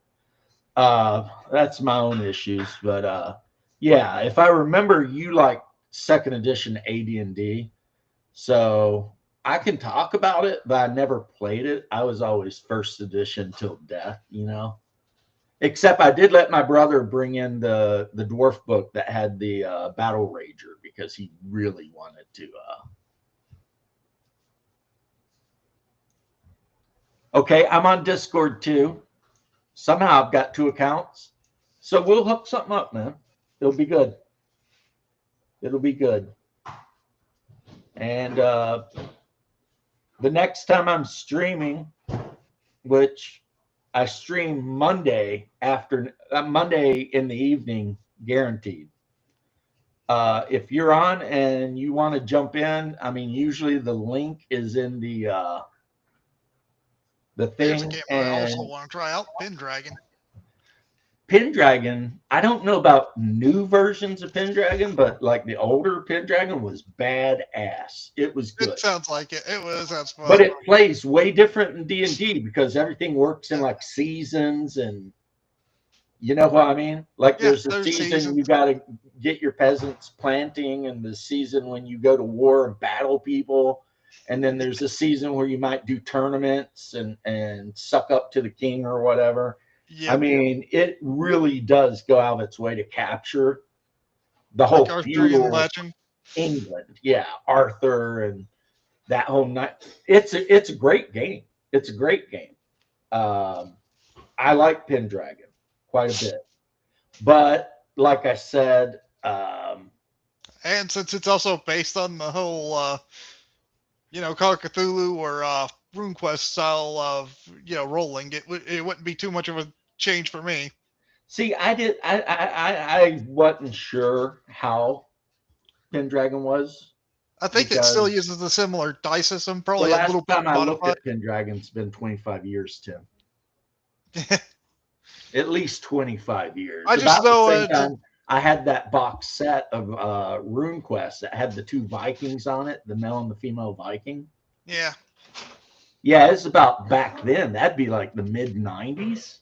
that's my own issues. But yeah, if I remember, you like second edition AD&D, so I can talk about it, but I never played it. I was always first edition till death, Except I did let my brother bring in the dwarf book that had the Battle Rager because he really wanted to. Okay, I'm on Discord too. Somehow I've got 2 accounts. So we'll hook something up, man. It'll be good. It'll be good. And the next time I'm streaming, which I stream Monday in the evening, guaranteed. If you're on and you want to jump in, I mean, usually the link is in the
There's a
thing.
game I also want to try out, Pendragon.
Pendragon, I don't know about new versions of Pendragon, but like the older Pendragon was badass. It was good.
It sounds like it. That's fun.
But it plays way different than D&D because everything works in like seasons, and you know what I mean? Like there's a season you got to get your peasants planting, and the season when you go to war and battle people. And then there's a season where you might do tournaments and suck up to the king or whatever. Yep. I mean, it really does go out of its way to capture the whole feudal legend. England. Yeah, Arthur and that whole night. It's a great game. It's a great game. I like Pendragon quite a bit. But like I said,
and since it's also based on the whole Call of Cthulhu or RuneQuest style of rolling, it wouldn't be too much of a change for me.
See, I wasn't sure how Pendragon was.
I think it still uses a similar die system, probably
the last
a little
time
bit
I
modified.
looked at Pendragon's been 25 years, Tim. At least 25 years.
I just know
I had that box set of RuneQuest that had the 2 Vikings on it, the male and the female Viking.
Yeah.
Yeah, it's about back then. That'd be like the mid 90s.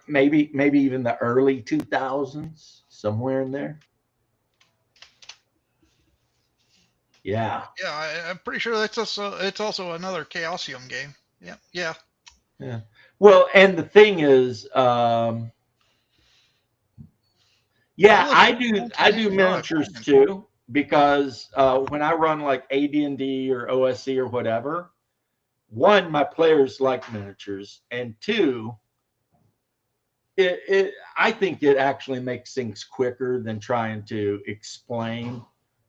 Maybe even the early 2000s, somewhere in there. Yeah.
Yeah, I'm pretty sure it's also another Chaosium game. Yeah.
Well, and the thing is, yeah, I do miniatures too, because when I run like AD&D or OSC or whatever, 1, my players like miniatures, and 2, I think it actually makes things quicker than trying to explain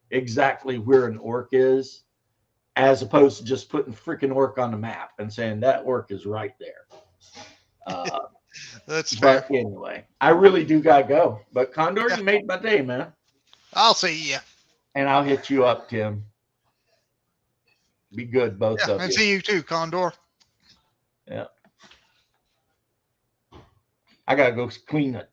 exactly where an orc is, as opposed to just putting freaking orc on the map and saying that orc is right there.
That's fair.
But anyway, I really do gotta go. But Condor, you made my day, man.
I'll see you.
And I'll hit you up, Tim. Be good, both of you.
And see you too, Condor.
Yeah. I gotta go clean the